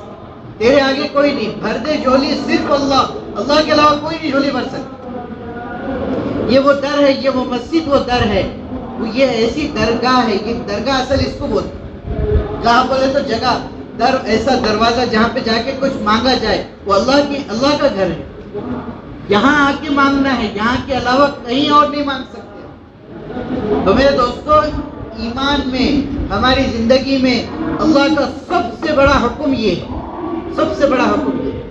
تیرے آگے کوئی نہیں. بھر دے جھولی صرف اللہ، اللہ کے علاوہ کوئی نہیں جھولی بھر سکتا. یہ وہ در ہے، یہ وہ مسجد وہ در ہے، وہ یہ ایسی درگاہ ہے. یہ درگاہ اصل اس کو بولتے ہیں، کہاں بولے تو جگہ، در ایسا دروازہ جہاں پہ جا کے کچھ مانگا جائے، وہ اللہ کا گھر ہے. یہاں آ کے مانگنا ہے، یہاں کے علاوہ کہیں اور نہیں مانگ سکتے. تو میرے دوستو، ایمان میں، ہماری زندگی میں اللہ کا سب سے بڑا حکم یہ ہے، سب سے بڑا حکم یہ ہے.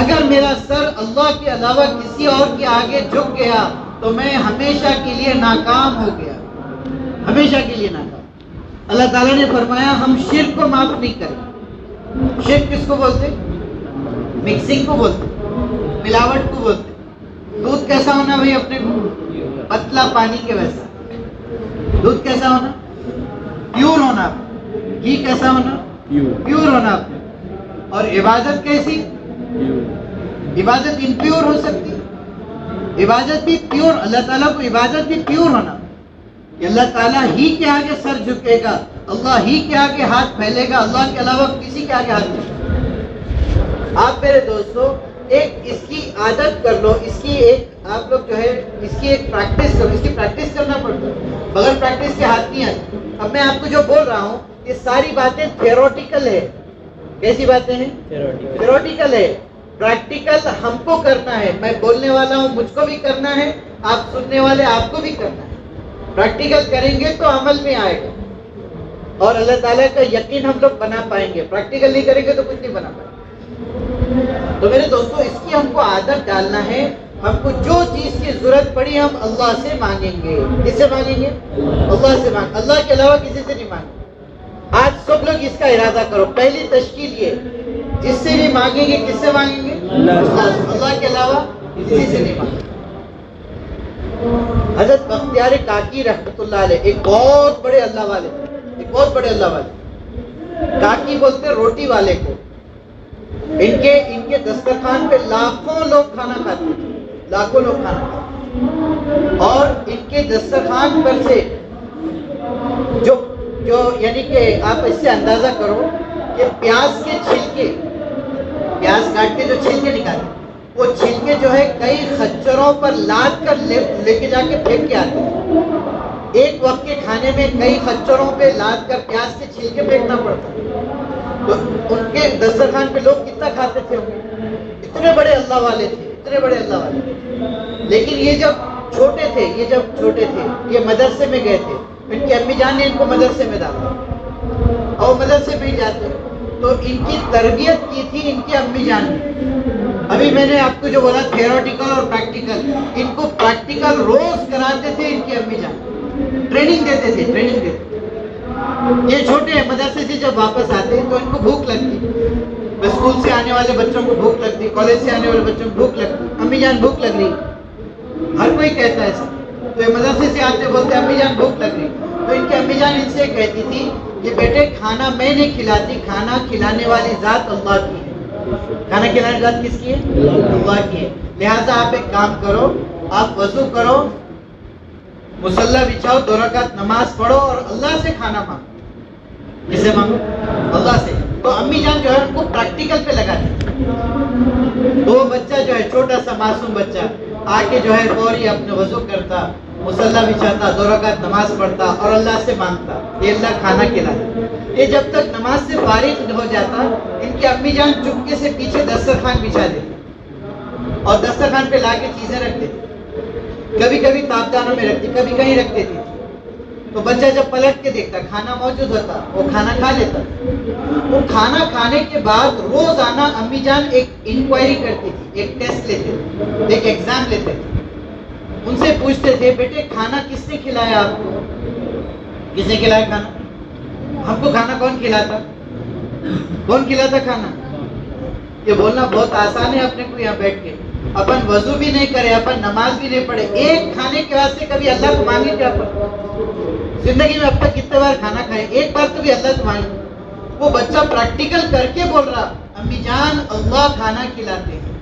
اگر میرا سر اللہ کے علاوہ کسی اور کے آگے جھک گیا تو میں ہمیشہ کے لیے ناکام ہو گیا، ہمیشہ کے لیے ناکام. اللہ تعالیٰ نے فرمایا ہم شرک کو معاف نہیں کریں. شرک کس کو بولتے؟ مکسنگ کو بولتے، ملاوٹ کو بولتے. دودھ کیسا ہونا بھائی اپنے کو؟ پتلا پانی کے ویسا. دودھ کیسا ہونا؟ پیور ہونا. گھی کیسا ہونا؟ پیور ہونا. اور عبادت کیسی؟ عبادت امپیور ہو سکتی، عبادت بھی پیور. اللہ تعالیٰ کو عبادت بھی پیور ہونا کہ اللہ تعالیٰ ہی کے آگے سر جھکے گا، اللہ ہی کے آگے ہاتھ پھیلے گا، اللہ کے علاوہ کسی کے آگے ہاتھ نہیں. آپ میرے دوستو ایک اس کی عادت کر لو، اس کی ایک آپ لوگ جو ہے اس کی ایک پریکٹس کرو. اس کی پریکٹس کرنا پڑتا ہے، بغیر پریکٹس کے ہاتھ نہیں آتے. اب میں آپ کو جو بول رہا ہوں یہ ساری باتیں تھیوریٹیکل ہے. کیسی باتیں ہیں؟ تھیوریٹیکل ہے. پریکٹیکل ہم کو کرنا ہے. میں بولنے والا ہوں، مجھ کو بھی کرنا ہے، آپ سننے والے آپ کو بھی کرنا ہے. پریکٹیکل کریں گے تو عمل میں آئے گا، اور اللہ تعالیٰ کا یقین ہم لوگ بنا پائیں گے. پریکٹیکل نہیں کریں گے تو کچھ نہیں بنا پائیں گے. تو میرے دوستو اس کی ہم کو عادت ڈالنا ہے. ہم کو جو چیز کی ضرورت پڑی ہم اللہ سے مانگیں گے. کس سے مانگیں گے؟ اللہ سے مانگیں. اللہ کے علاوہ کسی سے نہیں مانگیں. آج سب لوگ اس کا ارادہ کرو. پہلی تشکیل یہ، جس سے بھی مانگیں گے کس سے مانگیں گے؟ اللہ کے علاوہ کسی سے نہیں مانگیں. حضرت بختیار کاکی رحمۃ اللہ علیہ ایک بہت بڑے اللہ والے، ایک بہت بڑے اللہ والے. کاکی بولتے روٹی والے کو. ان کے دسترخوان پہ لاکھوں لوگ کھانا کھاتے ہیں، لاکھوں لوگ کھانا کھاتے ہیں. اور ان کے دسترخوان پر سے جو یعنی کہ آپ اس سے اندازہ کرو کہ پیاز کے چھلکے، پیاز کاٹ کے جو چھلکے نکالتے، وہ چھلکے جو ہے کئی خچروں پر لاد کر لے کے جا کے پھینک کے آتے ہیں. ایک وقت کے کھانے میں کئی خچروں پہ لاد کر پیاز کے چھلکے پھینکنا پڑتا ہے. تو ان کے دسترخوان پہ لوگ کتنا کھاتے تھے ہوں گے. اتنے بڑے اللہ والے تھے، اتنے بڑے اللہ والے تھے. لیکن یہ جب چھوٹے تھے یہ مدرسے میں گئے تھے. ان کی امی جان نے ان کو مدرسے میں ڈالا اور مدرسے میں ہی جاتے، تو ان کی تربیت کی تھی ان کی امی جان نے. ابھی میں نے آپ کو جو بولا تھیوریٹیکل اور پریکٹیکل، ان کو پریکٹیکل روز کراتے تھے ان کی امی جان. ٹریننگ دیتے تھے، ٹریننگ دیتے. یہ چھوٹے ہیں، مدرسے سے جب واپس آتے ہیں تو ان کو بھوک لگتی. اسکول سے آنے والے بچوں کو بھوک لگتی، کالج سے آنے والے بچوں کو بھوک لگتی. امی جان بھوک لگ رہی، ہر کوئی کہتا ہے ایسا. تو یہ مدرسے سے آتے بولتے امی جان بھوک لگ رہی، تو ان کی امی جان ان سے کہتی تھی کہ بیٹے کھانا میں نہیں کھلاتی، کھانا کھلانے والی ذات اللہ کی ہے۔ کھانا کھلانے ذات کس کی ہے؟ اللہ کی ہے۔ لہٰذا آپ ایک کام کرو، آپ وضو کرو، مصلی بچھاؤ، 2 رکعت نماز پڑھو اور اللہ سے کھانا مانگو۔ کس سے مانگو؟ اللہ سے۔ تو امی جان جو ہے ان کو پریکٹیکل پہ لگا دی۔ تو بچہ جو ہے چھوٹا سا معصوم بچہ آ کے جو ہے فوری اپنے وضو کرتا، مصلی بچھاتا، 2 رکعت نماز پڑھتا اور اللہ سے مانگتا یہ اللہ کھانا کھلاتا۔ یہ جب تک نماز سے فارغ ہو جاتا ان کی امی جان چپکے سے پیچھے دسترخوان بچھا دیتی اور دسترخوان پہ لا کے چیزیں رکھ دیتی، کبھی کبھی تاپدانوں میں رکھتی، کبھی کہیں رکھ دیتی۔ تو بچہ جب پلٹ کے دیکھتا کھانا موجود ہوتا، وہ کھانا کھا لیتا۔ وہ کھانا کھانے کے بعد روزانہ امی جان ایک انکوائری کرتی تھی، ایک ٹیسٹ لیتے تھے، ایک ایگزام لیتے تھے۔ ان سے پوچھتے تھے بیٹے کھانا کس نے کھلایا آپ کو؟ کس نے کھلایا کھانا؟ ہم کو کھانا کون کھلاتا؟ کون کھلاتا کھانا؟ یہ بولنا بہت آسان ہے اپنے کو یہاں بیٹھ کے، اپن وضو بھی نہیں کرے، اپن نماز بھی نہیں پڑھے، ایک کھانے کے واسطے کبھی اللہ کو مانگے کیا؟ زندگی میں اب تک کتنے بار کھانا کھائے، ایک بار تو بھی اللہ کو مانگے۔ وہ بچہ پریکٹیکل کر کے بول رہا امی جان اللہ کھانا کھلاتے ہیں،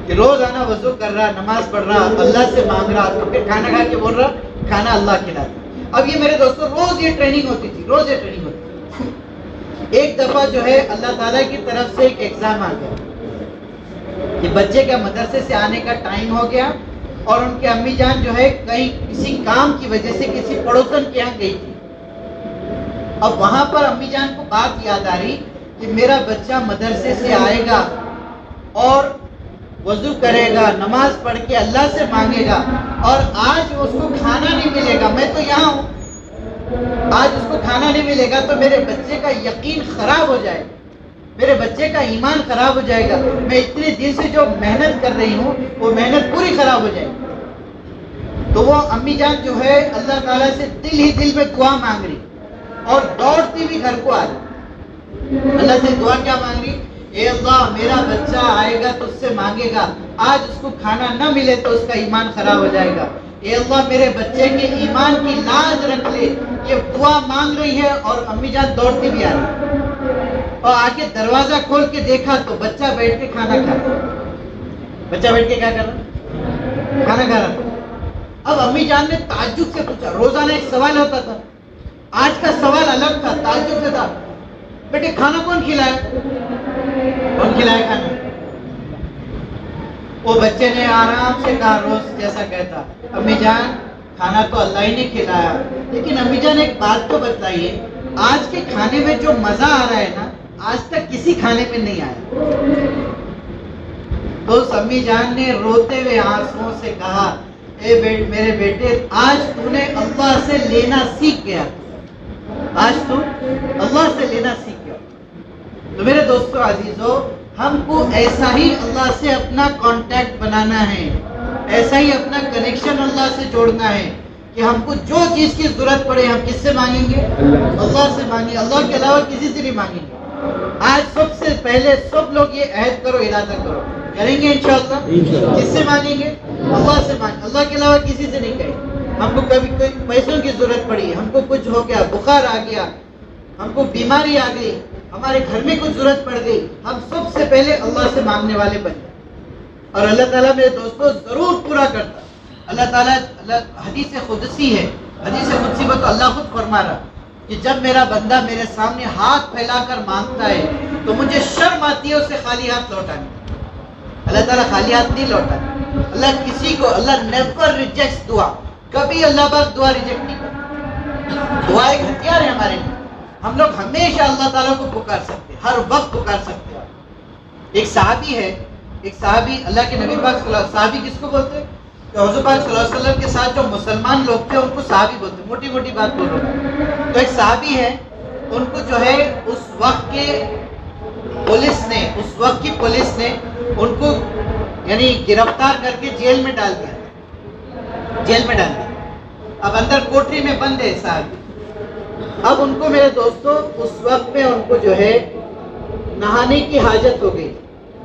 کہ روزانہ وضو کر رہا، نماز پڑھ رہا، اللہ سے مانگ رہا، تو پھر کھانا کھا کے بول رہا کھانا اللہ کھلاتا ہے۔ اب یہ میرے دوستوں روز یہ ٹریننگ ہوتی تھی، روز یہ ٹریننگ ہوتی تھی۔ ایک دفعہ جو ہے اللہ تعالیٰ کی طرف سے ایک ایگزام آ گیا کہ بچے کا مدرسے سے آنے کا ٹائم ہو گیا اور ان کے امی جان جو ہے کہیں کسی کام کی وجہ سے کسی پڑوسن کے یہاں گئی تھی۔ اب وہاں پر امی جان کو بات یاد آ رہی کہ میرا بچہ مدرسے سے آئے گا اور وضو کرے گا، نماز پڑھ کے اللہ سے مانگے گا، اور آج اس کو کھانا نہیں ملے گا، میں تو یہاں ہوں، آج اس کو کھانا نہیں ملے گا تو میرے بچے کا یقین خراب ہو جائے گا، میرے بچے کا ایمان خراب ہو جائے گا، میں اتنے دن سے جو محنت کر رہی ہوں وہ محنت پوری خراب ہو جائے گی۔ تو وہ امی جان جو ہے اللہ تعالیٰ سے دل ہی دل میں دعا مانگ رہی اور دوڑتی بھی گھر کو آ رہی، اللہ سے دعا کیا مانگ رہی؟ اے اللہ میرا بچہ آئے گا تو اس سے مانگے گا، آج اس کو کھانا نہ ملے تو اس کا ایمان خراب ہو جائے گا، اے اللہ میرے بچے کے ایمان کی لاج رکھ لے۔ یہ دعا مانگ رہی ہے اور امی جان دوڑتی بھی آ رہی، اور آگے دروازہ کھول کے دیکھا تو بچہ بیٹھ کے کھانا کھا رہا، بچہ بیٹھ کے کیا کر رہا؟ کھانا کھا رہا۔ اب امی جان نے تعجب سے پوچھا، روزانہ ایک سوال ہوتا تھا، آج کا سوال الگ تھا، تعجب سے تھا، بیٹے کھانا کون کھلایا؟ کون کھلایا کھانا؟ وہ بچے نے آرام سے کہا، روز جیسا کہتا، امی جان کھانا تو اللہ ہی نے کھلایا، لیکن امی جان ایک بات تو بتائیے، آج کے کھانے میں جو مزہ آ رہا ہے نا آج تک کسی کھانے میں نہیں آیا۔ تو اس امی جان نے روتے ہوئے آنسوؤں سے کہا، اے میرے بیٹے آج تو نے اللہ سے لینا سیکھ گیا، آج تو اللہ سے لینا سیکھ گیا۔ تو میرے دوستو عزیزو، ہم کو ایسا ہی اللہ سے اپنا کانٹیکٹ بنانا ہے، ایسا ہی اپنا کنیکشن اللہ سے جوڑنا ہے کہ ہم کو جو چیز کی ضرورت پڑے ہم کس سے مانگیں گے؟ اللہ سے مانگیں، اللہ کے علاوہ کسی سے نہیں مانگیں گے۔ آج سب سے پہلے سب لوگ یہ عہد کرو، ارادہ کرو، کریں گے انشاءاللہ۔ کس سے مانگیں گے؟ اللہ سے مانگیں، اللہ کے علاوہ کسی سے نہیں کہیں گے۔ ہم کو کبھی کوئی پیسوں کی ضرورت پڑی، ہم کو کچھ ہو گیا، بخار آ گیا، ہم کو بیماری آ گئی، ہمارے گھر میں کچھ ضرورت پڑ گئی، ہم سب سے پہلے اللہ سے مانگنے والے بن جائیں، اور اللہ تعالیٰ میرے دوستوں ضرور پورا کرتا۔ اللہ تعالیٰ حدیث قدسی ہے، حدیث قدسی میں تو اللہ خود فرما رہا کہ جب میرا بندہ میرے سامنے ہاتھ پھیلا کر مانگتا ہے تو مجھے شرم آتی ہے اسے خالی ہاتھ لوٹانے۔ اللہ تعالیٰ خالی ہاتھ نہیں لوٹاتا، اللہ کسی کو، اللہ نیور ریجیکٹس دعا، کبھی اللہ پاک دعا ریجیکٹ نہیں کرتا۔ دعا ایک ہتھیار ہے ہمارے لیے، ہم لوگ ہمیشہ اللہ تعالیٰ کو پکار سکتے ہیں، ہر وقت پکار سکتے ہیں۔ ایک صحابی ہے، ایک صحابی، اللہ کے نبی پاک صلی اللہ علیہ وسلم، صحابی کس کو بولتے ہیں؟ کہ حضور پاک صلی اللہ علیہ وسلم کے ساتھ جو مسلمان لوگ تھے ان کو صحابی بولتے ہیں، موٹی موٹی بات بول رہا ہوں۔ تو ایک صحابی ہے، ان کو جو ہے اس وقت کے پولیس نے، اس وقت کی پولیس نے ان کو یعنی گرفتار کر کے جیل میں ڈال دیا، جیل میں ڈال دیا۔ اب اندر کوٹری میں بند ہے صحابی۔ اب ان کو میرے دوستوں اس وقت میں ان کو جو ہے نہانے کی حاجت ہو گئی،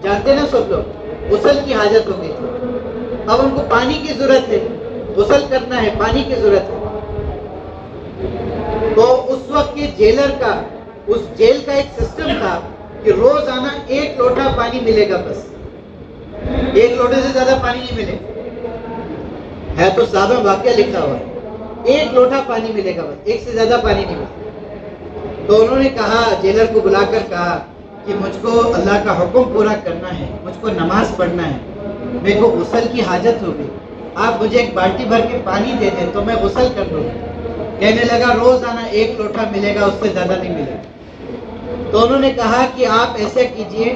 جانتے نا سب لوگ، غسل کی حاجت ہو گئی تھی۔ اب ان کو پانی کی ضرورت ہے، غسل کرنا ہے، پانی کی ضرورت ہے. تو اس وقت کے جیلر کا، اس جیل کا ایک سسٹم تھا کہ روزانہ 1 لوٹا پانی ملے گا، بس 1 لوٹے سے زیادہ پانی نہیں ملے. ہے تو صحابہ واقعہ لکھا ہوا ہے، 1 لوٹا پانی ملے گا، بس 1 سے زیادہ پانی نہیں ملے. تو انہوں نے کہا، جیلر کو بلا کر کہا کہ مجھ کو اللہ کا حکم پورا کرنا ہے، مجھ کو نماز پڑھنا ہے، میرے کو غسل کی حاجت ہوگی، آپ مجھے 1 بالٹی بھر کے پانی دے دیں تو میں غسل کر لوں. کہنے لگا روزانہ 1 لوٹا ملے گا، اس سے زیادہ نہیں ملے گا. تو انہوں نے کہا کہ آپ ایسا کیجئے،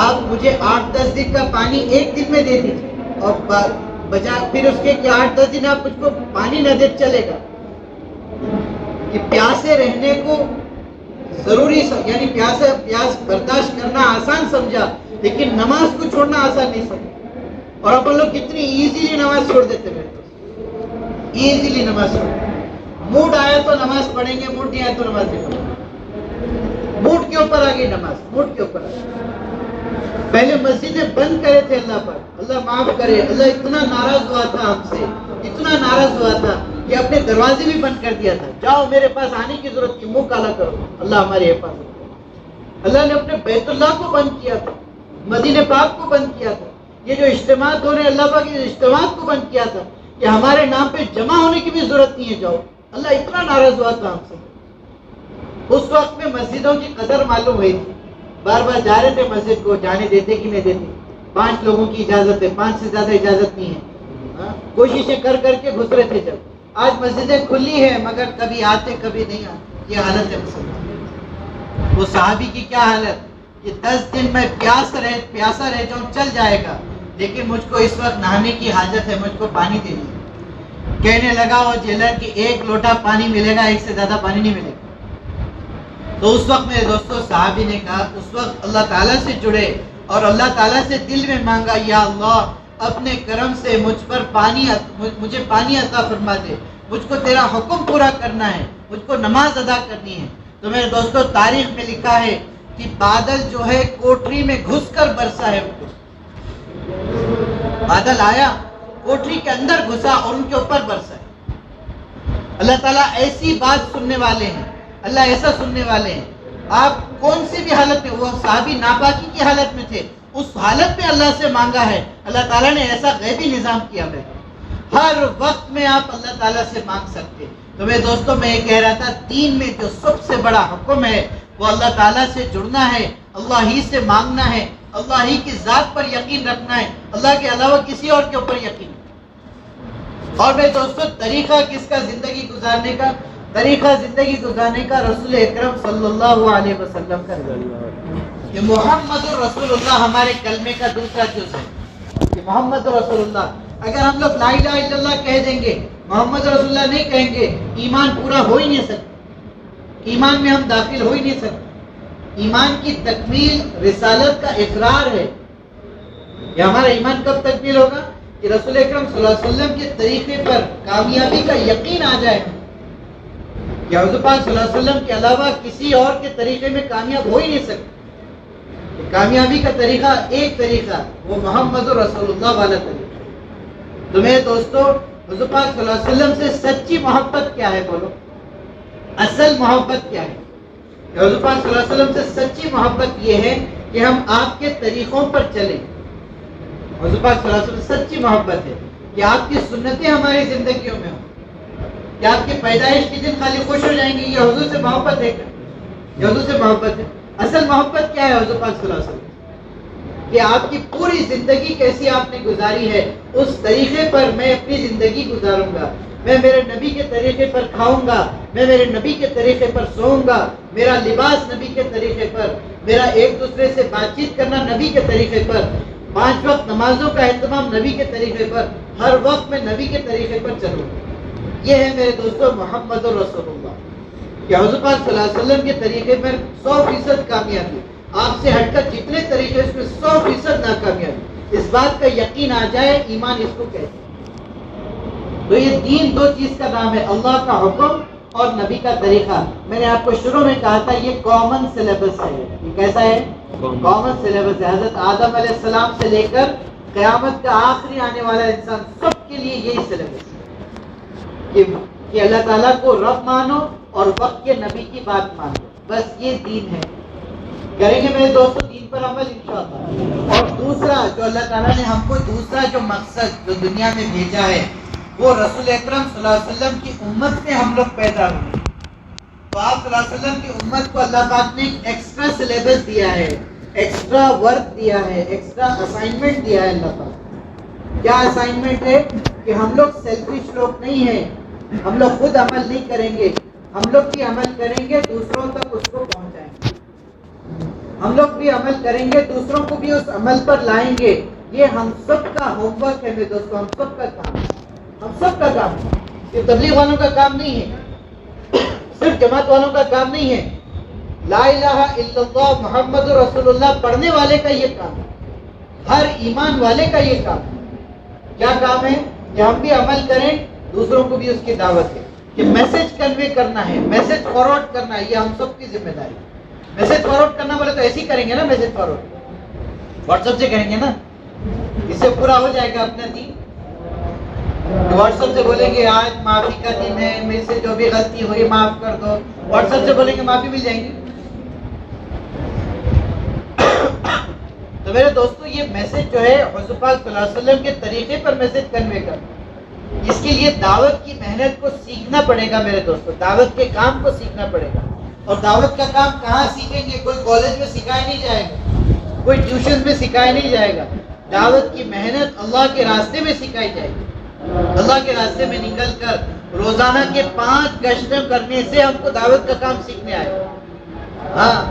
آپ مجھے 8-10 دن کا پانی 1 دن میں دے دیجیے، اور پھر اس کے 8-10 دن آپ مجھ کو پانی نہ دے چلے گا. کہ پیاسے رہنے کو ضروری یعنی پیاس برداشت کرنا آسان سمجھا، لیکن نماز کو چھوڑنا آسان نہیں سمجھا. اور اپن لوگ کتنی ایزیلی نماز چھوڑ دیتے ہیں، ایزیلی نماز چھوڑ. موڈ آیا تو نماز پڑھیں گے، موڈ نہیں آیا تو نماز نہیں پڑھیں گے. موڈ کے اوپر آ گئی نماز، موڈ کے اوپر آ گئی. پہلے مسجدیں بند کرے تھے اللہ پر، اللہ معاف کرے، اللہ اتنا ناراض ہوا تھا ہم سے، اتنا ناراض ہوا تھا کہ اپنے دروازے بھی بند کر دیا تھا. جاؤ میرے پاس آنے کی ضرورت نہیں، منہ کالا کرو، اللہ ہماری حفاظت. اللہ نے اپنے بیت اللہ کو بند کیا تھا، مدینہ پاک کو بند کیا تھا. یہ جو اجتماعات ہو رہے ہیں، اللہ پاک کے اجتماعات کو بند کیا تھا کہ ہمارے نام پہ جمع ہونے کی بھی ضرورت نہیں ہے، جاؤ. اللہ اتنا ناراض ہوا تھا ہم سے. اس وقت میں مسجدوں کی قدر معلوم ہوئی تھی. بار بار جا رہے تھے مسجد کو، جانے دیتے کہ نہیں دیتے. 5 لوگوں کی اجازت ہے، 5 سے زیادہ اجازت نہیں ہے. کوششیں کر کر کے گھس رہے تھے. جب آج مسجدیں کھلی ہیں مگر کبھی آتے کبھی نہیں آتے. یہ حالت ہے مسلمان. وہ صحابی کی کیا حالت کہ 10 دن میں پیاسا رہ جاؤں چل جائے گا، لیکن مجھ کو اس وقت نہانے کی حاجت ہے، مجھ کو پانی دے دیجیے. کہنے لگا وہ جیلر کہ 1 لوٹا پانی ملے گا، 1 سے زیادہ پانی نہیں ملے گا. تو اس وقت میرے دوستو صحابی نے کہا، اس وقت اللہ تعالیٰ سے جڑے اور اللہ تعالیٰ سے دل میں مانگا، یا اللہ اپنے کرم سے مجھے پانی عطا فرما دے، مجھ کو تیرا حکم پورا کرنا ہے، مجھ کو نماز ادا کرنی ہے. تو میرے دوستو تاریخ میں لکھا ہے کہ بادل جو ہے کوٹری میں گھس کر برسا ہے. بادل آیا، کوٹری کے اندر گھسا اور ان کے اوپر برسا ہے. اللہ تعالیٰ ایسی بات سننے والے ہیں، اللہ ایسا سننے والے ہیں. آپ کون سی بھی حالت میں، وہ صحابی ناپاکی کی حالت میں تھے، اس حالت میں اللہ سے مانگا ہے. اللہ تعالیٰ نے ایسا غیبی نظام کیا ہے، ہر وقت میں آپ اللہ تعالیٰ سے مانگ سکتے. تو میرے دوستوں میں یہ کہہ رہا تھا، دین میں جو سب سے بڑا حکم ہے وہ اللہ تعالیٰ سے جڑنا ہے، اللہ ہی سے مانگنا ہے، اللہ ہی کی ذات پر یقین رکھنا ہے، اللہ کے علاوہ کسی اور کے اوپر یقین. اور میرے دوستوں طریقہ کس کا زندگی گزارنے کا؟ طریقہ زندگی گزارنے کا رسول اکرم صلی اللہ علیہ وسلم کا. کہ محمد رسول اللہ ہمارے کلمے کا دوسرا جز ہے کہ محمد رسول اللہ. اگر ہم لوگ لا الہ الا اللہ کہہ دیں گے، محمد رسول اللہ نہیں کہیں گے، ایمان پورا ہو ہی نہیں سکتا، ایمان میں ہم داخل ہو ہی نہیں سکتے. ایمان کی تکمیل رسالت کا اقرار ہے. یہ ہمارا ایمان کب تکمیل ہوگا؟ کہ رسول اکرم صلی اللہ علیہ وسلم کے طریقے پر کامیابی کا یقین آ جائے. کہ حضور پاک صلی اللہ علیہ وسلم کے علاوہ کسی اور کے طریقے میں کامیاب ہو ہی نہیں سکتے. کامیابی کا طریقہ ایک طریقہ، وہ محمد رسول اللہ والا طریقہ. تو میرے دوستو حضور پاک صلی اللہ علیہ وسلم سے سچی محبت کیا ہے؟ بولو، اصل محبت کیا ہے؟ حضور پاک صلی اللہ علیہ وسلم سے سچی محبت یہ ہے کہ ہم آپ کے طریقوں پر چلیں. حضور پاک صلی اللہ علیہ وسلم سے سچی محبت ہے کہ آپ کی سنتیں ہماری زندگیوں میں ہوں، کہ آپ کی پیدائش کے دن خالی خوش ہو جائیں گے. یہ حضور سے محبت ہے کیا؟ یہ حضور سے محبت ہے. اصل محبت کیا ہے حضور پاک صلی اللہ علیہ وسلم؟ کہ آپ کی پوری زندگی کیسی آپ نے گزاری ہے، اس طریقے پر میں اپنی زندگی گزاروں گا. میں میرے نبی کے طریقے پر کھاؤں گا، میں میرے نبی کے طریقے پر سوؤں گا، میرا لباس نبی کے طریقے پر، میرا ایک دوسرے سے بات چیت کرنا نبی کے طریقے پر، 5 وقت نمازوں کا اہتمام نبی کے طریقے پر، ہر وقت میں نبی کے طریقے پر چلوں گا. یہ ہے میرے دوستو محمد رسول اللہ. کہ حضور پاک صلی اللہ علیہ وسلم کے طریقے پر 100% کامیابی. آپ سے ہٹ کر جتنے طریقے اس میں 100% ناکامیابی. اس بات کا یقین آ جائے، ایمان اس کو کہتے ہیں. تو یہ دین 2 چیز کا نام ہے، اللہ کا حکم اور نبی کا طریقہ. میں نے آپ کو شروع میں کہا تھا یہ کامن سلیبس ہے. یہ کیسا ہے؟ کامن سلیبس ہے. حضرت آدم علیہ السلام سے لے کر قیامت کا آخری آنے والا انسان سب کے لیے یہی سلیبس ہے کہ اللہ تعالیٰ کو رب مانو اور وقت کے نبی کی بات مانو. بس یہ دین ہے. کریں گے میرے دوستوں دین پر عمل انشاءاللہ. اور دوسرا جو اللہ تعالیٰ نے ہم کو دوسرا جو مقصد جو دنیا میں بھیجا ہے وہ رسول اکرم صلی اللہ علیہ وسلم کی امت سے ہم لوگ پیدا ہوئے. تو آپ صلی اللہ علیہ وسلم کی امت کو اللہ پاک نے ایک ایکسٹرا سلیبس دیا ہے, ایکسٹرا ورک دیا ہے, ایکسٹرا اسائنمنٹ دیا ہے. اللہ پاک کیا اسائنمنٹ ہے کہ ہم لوگ سیلفش لوگ نہیں ہیں. ہم لوگ خود عمل نہیں کریں گے, ہم لوگ بھی عمل کریں گے, دوسروں تک اس کو پہنچائیں گے. ہم لوگ بھی عمل کریں گے, دوسروں کو بھی اس عمل پر لائیں گے. یہ ہم سب کا ہوم ورک ہے میرے دوستوں, ہم سب کا کام ہے, ہم سب کا کام ہے. یہ تبلیغ والوں کا کام نہیں ہے, صرف جماعت والوں کا کام نہیں ہے. لا الہ الا اللہ محمد رسول اللہ پڑھنے والے کا یہ کام ہے, ہر ایمان والے کا یہ کام ہے. کیا کام ہے کہ ہم بھی عمل کریں, دوسروں کو بھی اس کی دعوت ہے. کہ میسج کنوے کرنا ہے, میسج فارورڈ کرنا ہے, یہ ہم سب کی ذمہ داری ہے. میسج فارورڈ کرنا بولے تو ایسے ہی کریں گے نا, میسج فارورڈ واٹس ایپ سے کریں گے نا, اس سے پورا ہو جائے گا اپنا دین. واٹس ایپ سے بولیں گے آج معافی کا دن ہے, میرے سے جو بھی غلطی ہوئی معاف کر دو, واٹس ایپ سے بولیں گے معافی مل جائیں گی. تو میرے دوستو یہ میسج جو ہے حضور پاک صلی اللہ علیہ وسلم کے طریقے پر میسج کنوے کرنا, اس کے لیے دعوت کی محنت کو سیکھنا پڑے گا میرے دوستو, دعوت کے کام کو سیکھنا پڑے گا. اور دعوت کا کام کہاں سیکھیں گے؟ کوئی کالج میں سکھایا نہیں جائے گا, کوئی ٹیوشن میں سکھایا نہیں جائے گا. دعوت کی محنت اللہ کے راستے میں سکھائی جائے گی. اللہ کے راستے میں نکل کر روزانہ کے 5 گشتیں کرنے سے ہم کو دعوت کا کام سیکھنے آئے گا. ہاں,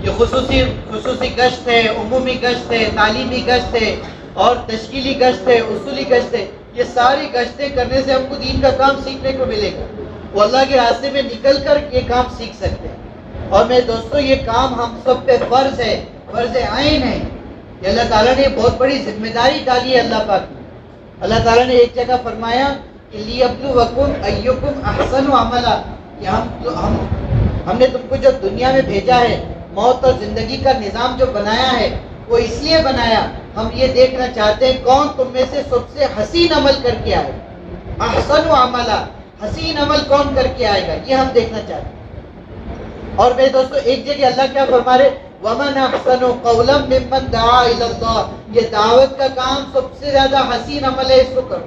یہ خصوصی گشت ہے, عمومی گشت ہے, تعلیمی گشت ہے, اور تشکیلی گشت ہے, اصولی گشت ہے. یہ ساری گشتیں کرنے سے ہم کو دین کا کام سیکھنے کو ملے گا. وہ اللہ کے راستے میں نکل کر یہ کام سیکھ سکتے ہیں. اور میرے دوستو یہ کام ہم سب پہ فرض ہے, فرض عین ہے. یہ اللہ تعالیٰ نے بہت بڑی ذمہ داری ڈالی ہے اللہ پاک نے. اللہ تعالیٰ نے ایک جگہ فرمایا کہ لِيَبْلُوَكُمْ أَيُّكُمْ أَحْسَنُ عَمَلًا, کہ ہم نے تم کو جو دنیا میں بھیجا ہے, موت اور زندگی کا نظام جو بنایا ہے وہ اس لیے بنایا, ہم یہ دیکھنا چاہتے ہیں کون تم میں سے سب سے حسین عمل کر کے آئے. احسن عملا, حسین عمل کون کر کے آئے گا, یہ ہم دیکھنا چاہتے ہیں. اور میرے دوستو ایک جگہ اللہ کیا فرما رہے, وَمَنْ أَحْسَنُ قَوْلًا مِّمَّنْ دَعَا إِلَى اللَّهِ, یہ دعوت کا کام سب سے زیادہ حسین عمل ہے, اس کو کرو.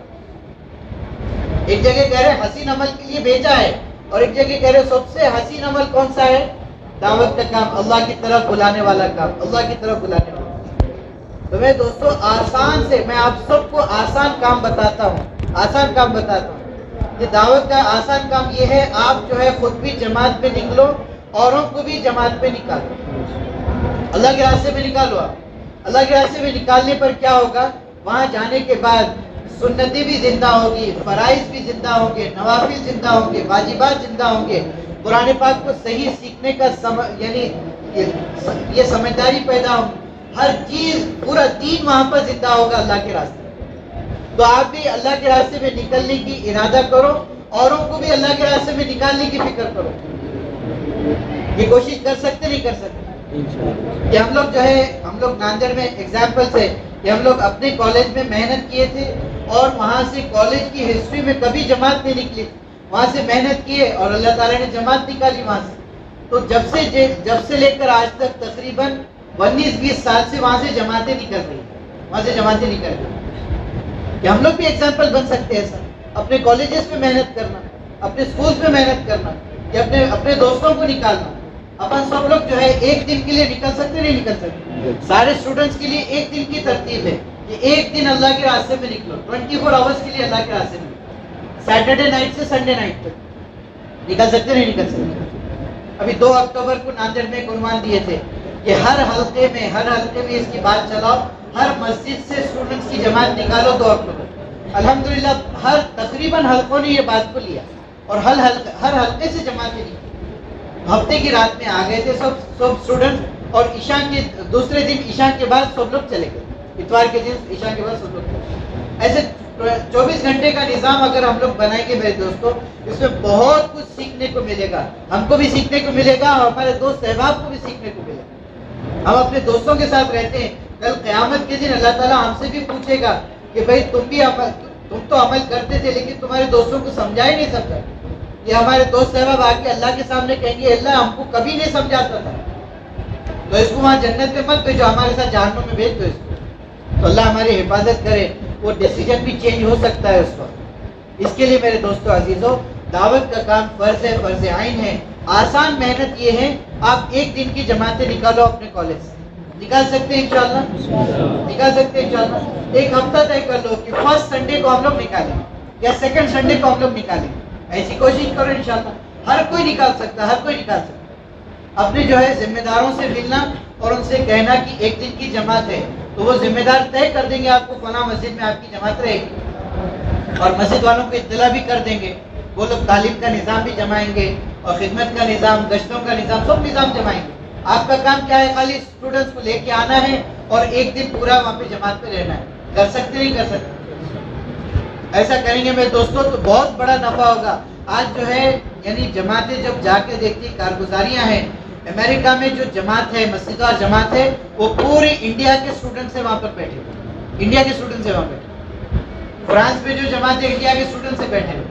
ایک جگہ کہہ رہے حسین عمل کے لیے بھیجا ہے, اور ایک جگہ کہہ رہے سب سے حسین عمل کون سا ہے, دعوت کا کام, اللہ کی طرف بلانے والا کام, اللہ کی طرف بلانے والا. تو میں دوستو آسان سے میں آپ سب کو آسان کام بتاتا ہوں, آسان کام بتاتا ہوں. یہ دعوت کا آسان کام یہ ہے, آپ جو ہے خود بھی جماعت میں نکلو, اوروں کو بھی جماعت میں نکالو, اللہ کے راستے میں نکالو. آپ اللہ کے راستے میں نکالنے پر کیا ہوگا, وہاں جانے کے بعد سنتیں بھی زندہ ہوگی, فرائض بھی زندہ ہوں گے, نوافل زندہ ہوں گے, واجبات زندہ ہوں گے. قرآن پاک کو صحیح سیکھنے کا یعنی یہ سمجھداری پیدا ہوگی. ہر چیز پورا دین وہاں پر زندہ ہوگا اللہ کے راستے. تو آپ بھی اللہ کے راستے میں نکلنے کی ارادہ کرو, اوروں کو بھی اللہ کے راستے میں نکالنے کی فکر کرو. یہ کوشش کر سکتے نہیں کر سکتے کہ ہم لوگ جو ہے, ہم لوگ ناندیڑ میں ایگزامپل سے کہ ہم لوگ اپنے کالج میں محنت کیے تھے, اور وہاں سے کالج کی ہسٹری میں کبھی جماعت نہیں نکلی, وہاں سے محنت کیے اور اللہ تعالیٰ نے جماعت نکالی وہاں سے. تو جب سے لے کر آج تک تقریباً 19-20 سال سے وہاں سے جماعتیں نکل رہی, وہاں سے جماعتیں نکل رہی. کہ ہم لوگ بھی ایگزامپل بن سکتے ہیں. سر اپنے کالجز میں محنت کرنا, اپنے اسکولز میں محنت کرنا, کہ اپنے دوستوں کو نکالنا. اپن سب لوگ جو ہے ایک دن کے لیے نکل سکتے نہیں نکل سکتے. سارے اسٹوڈنٹس کے لیے ایک دن کی ترتیب ہے کہ ایک دن اللہ کے راستے میں نکلو, 24 آورس کے لیے اللہ کے راستے میں نکلو. سیٹرڈے نائٹ سے سنڈے نائٹ تک نکل سکتے نہیں نکل سکتے. ابھی 2 اکتوبر کو ناندیڑ میں ایک عنوان دیے تھے کہ ہر حلقے میں اس کی بات چلاؤ, ہر مسجد سے اسٹوڈنٹس کی جماعت نکالو 2 اکتوبر. الحمدللہ ہر تقریباً حلقوں نے یہ بات کو لیا, اور ہر حلقے سے جماعتیں نکلی. ہفتے کی رات میں آ گئے تھے سب اسٹوڈنٹ, اور عشاء کے دوسرے دن عشاء کے بعد سب لوگ چلے گئے. اتوار کے دن عشاء کے بعد سب لوگ. ایسے 24 گھنٹے کا نظام اگر ہم لوگ بنائیں گے میرے دوستوں, اس میں بہت کچھ سیکھنے کو ملے گا. ہم کو بھی سیکھنے کو ملے گا, اور ہمارے دوست احباب کو بھی سیکھنے کو ملے گا. ہم اپنے دوستوں کے ساتھ رہتے ہیں, کل قیامت کے دن اللہ تعالیٰ ہم سے بھی پوچھے گا کہ بھائی تم تو عمل کرتے تھے لیکن تمہارے دوستوں کو سمجھا ہی نہیں سمجھا. یہ ہمارے دوست صاحب آ کے اللہ کے سامنے کہیں گے اللہ ہم کو کبھی نہیں سمجھاتا تھا, تو اس کو وہاں جنت میں مت بھیجو, ہمارے ساتھ جہنم میں بھیج دو اس کو. تو اللہ ہماری حفاظت کرے. وہ ڈیسیجن بھی چینج ہو سکتا ہے اس وقت. اس کے لیے میرے دوستو عزیزو, دعوت کا کام فرض ہے, فرض عین ہے. آسان محنت یہ ہے, آپ ایک دن کی جماعتیں نکالو اپنے کالج سے. نکال سکتے ہیں انشاءاللہ, نکال سکتے ہیں انشاءاللہ. ایک ہفتہ طے کر لو کہ فرسٹ سنڈے کو ہم لوگ نکالیں یا سیکنڈ سنڈے کو ہم لوگ نکالیں. ایسی کوشش کرو انشاءاللہ. ہر کوئی نکال سکتا, ہر کوئی نکال سکتا. اپنے جو ہے ذمہ داروں سے ملنا اور ان سے کہنا کہ ایک دن کی جماعت ہے, تو وہ ذمہ دار طے کر دیں گے آپ کو فلاں مسجد میں آپ کی جماعت رہے گی, اور مسجد والوں کو اطلاع بھی کر دیں گے. وہ لوگ تعلیم کا نظام بھی جمائیں گے اور خدمت کا نظام, گشتوں کا نظام, سب نظام جمائیں گے. آپ کا کام کیا ہے, خالی اسٹوڈنٹس کو لے کے آنا ہے اور ایک دن پورا وہاں پہ جماعت پہ رہنا ہے. کر سکتے نہیں کر سکتے؟ ایسا کریں گے میرے دوستوں تو بہت بڑا نفع ہوگا. آج جو ہے یعنی جماعتیں جب جا کے دیکھتی, کارگزاریاں ہیں, امریکہ میں جو جماعت ہے, مسجد اور جماعت ہے, وہ پورے انڈیا کے اسٹوڈنٹ سے وہاں پر بیٹھے ہوئے, انڈیا کے اسٹوڈنٹ سے وہاں بیٹھے. فرانس میں جو جماعت ہے انڈیا کے اسٹوڈنٹ سے بیٹھے ہوئے.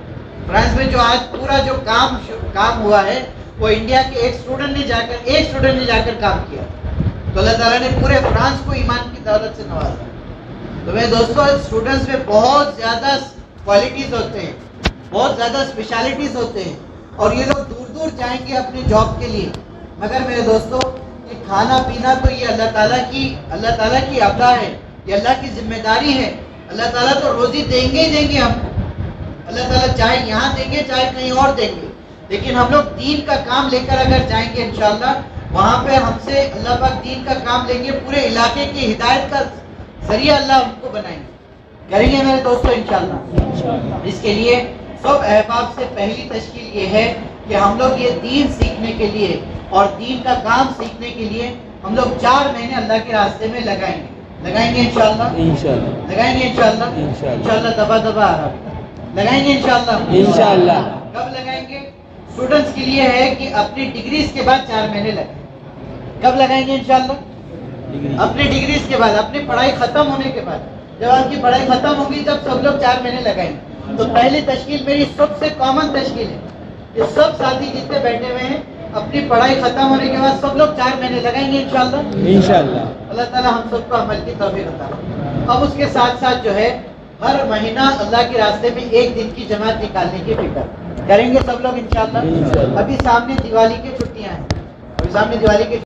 فرانس میں جو آج پورا جو کام ہوا ہے وہ انڈیا کے ایک اسٹوڈنٹ نے جا کر کام کیا. تو اللہ تعالیٰ نے پورے فرانس کو ایمان کی دولت سے نوازا. تو میرے دوستوں, اسٹوڈنٹس میں بہت زیادہ کوالٹیز ہوتے ہیں, بہت زیادہ اسپیشلٹیز ہوتے ہیں, اور یہ لوگ دور دور جائیں گے اپنے جاب کے لیے. مگر میرے دوستوں, یہ کھانا پینا تو یہ اللہ تعالیٰ کی عطا ہے, یہ اللہ کی ذمہ داری ہے. اللہ تعالیٰ تو روزی دیں گے ہی دیں گے ہم کو. اللہ تعالیٰ چاہے یہاں دیں گے چاہے کہیں اور دیں گے, لیکن ہم لوگ دین کا کام لے کر اگر جائیں گے انشاءاللہ, وہاں پہ ہم سے اللہ پاک دین کا کام لیں گے, پورے علاقے کی ہدایت کا ذریعہ اللہ ہم کو بنائیں گے. کریں گے میرے دوستو انشاءاللہ. اس کے لیے سب احباب سے پہلی تشکیل یہ ہے کہ ہم لوگ یہ دین سیکھنے کے لیے اور دین کا کام سیکھنے کے لیے ہم لوگ 4 مہینے اللہ کے راستے میں لگائیں گے انشاءاللہ. لگائیں گے انشاءاللہ. دبا دبا آ رہا, لگائیں گے انشاءاللہ. کب لگائیں گے؟ اسٹوڈنٹس کے لیے ہے کہ اپنی ڈگریز کے بعد 4 مہینے لگائیں. کب لگائیں گے انشاءاللہ؟ اپنی ڈگریز کے بعد, اپنی پڑھائی ختم ہونے کے بعد. جب آپ کی پڑھائی ختم ہوگی تب سب لوگ 4 مہینے لگائیں گے. تو پہلی تشکیل میری سب سے کامن تشکیل ہے. یہ سب ساتھی جتنے بیٹھے ہوئے ہیں اپنی پڑھائی ختم ہونے کے بعد سب لوگ 4 مہینے لگائیں گے انشاءاللہ. اللہ تعالیٰ ہم سب کو عمل کی توفیق عطا فرمائے. اب اس کے ساتھ ساتھ جو ہے ہر مہینہ اللہ کے راستے میں ایک دن کی جماعت نکالنے کی فکر کریں گے سب لوگ انشاءاللہ. ابھی سامنے دیوالی کی چھٹیاں ہیں, ابھی سامنے دیوالی کی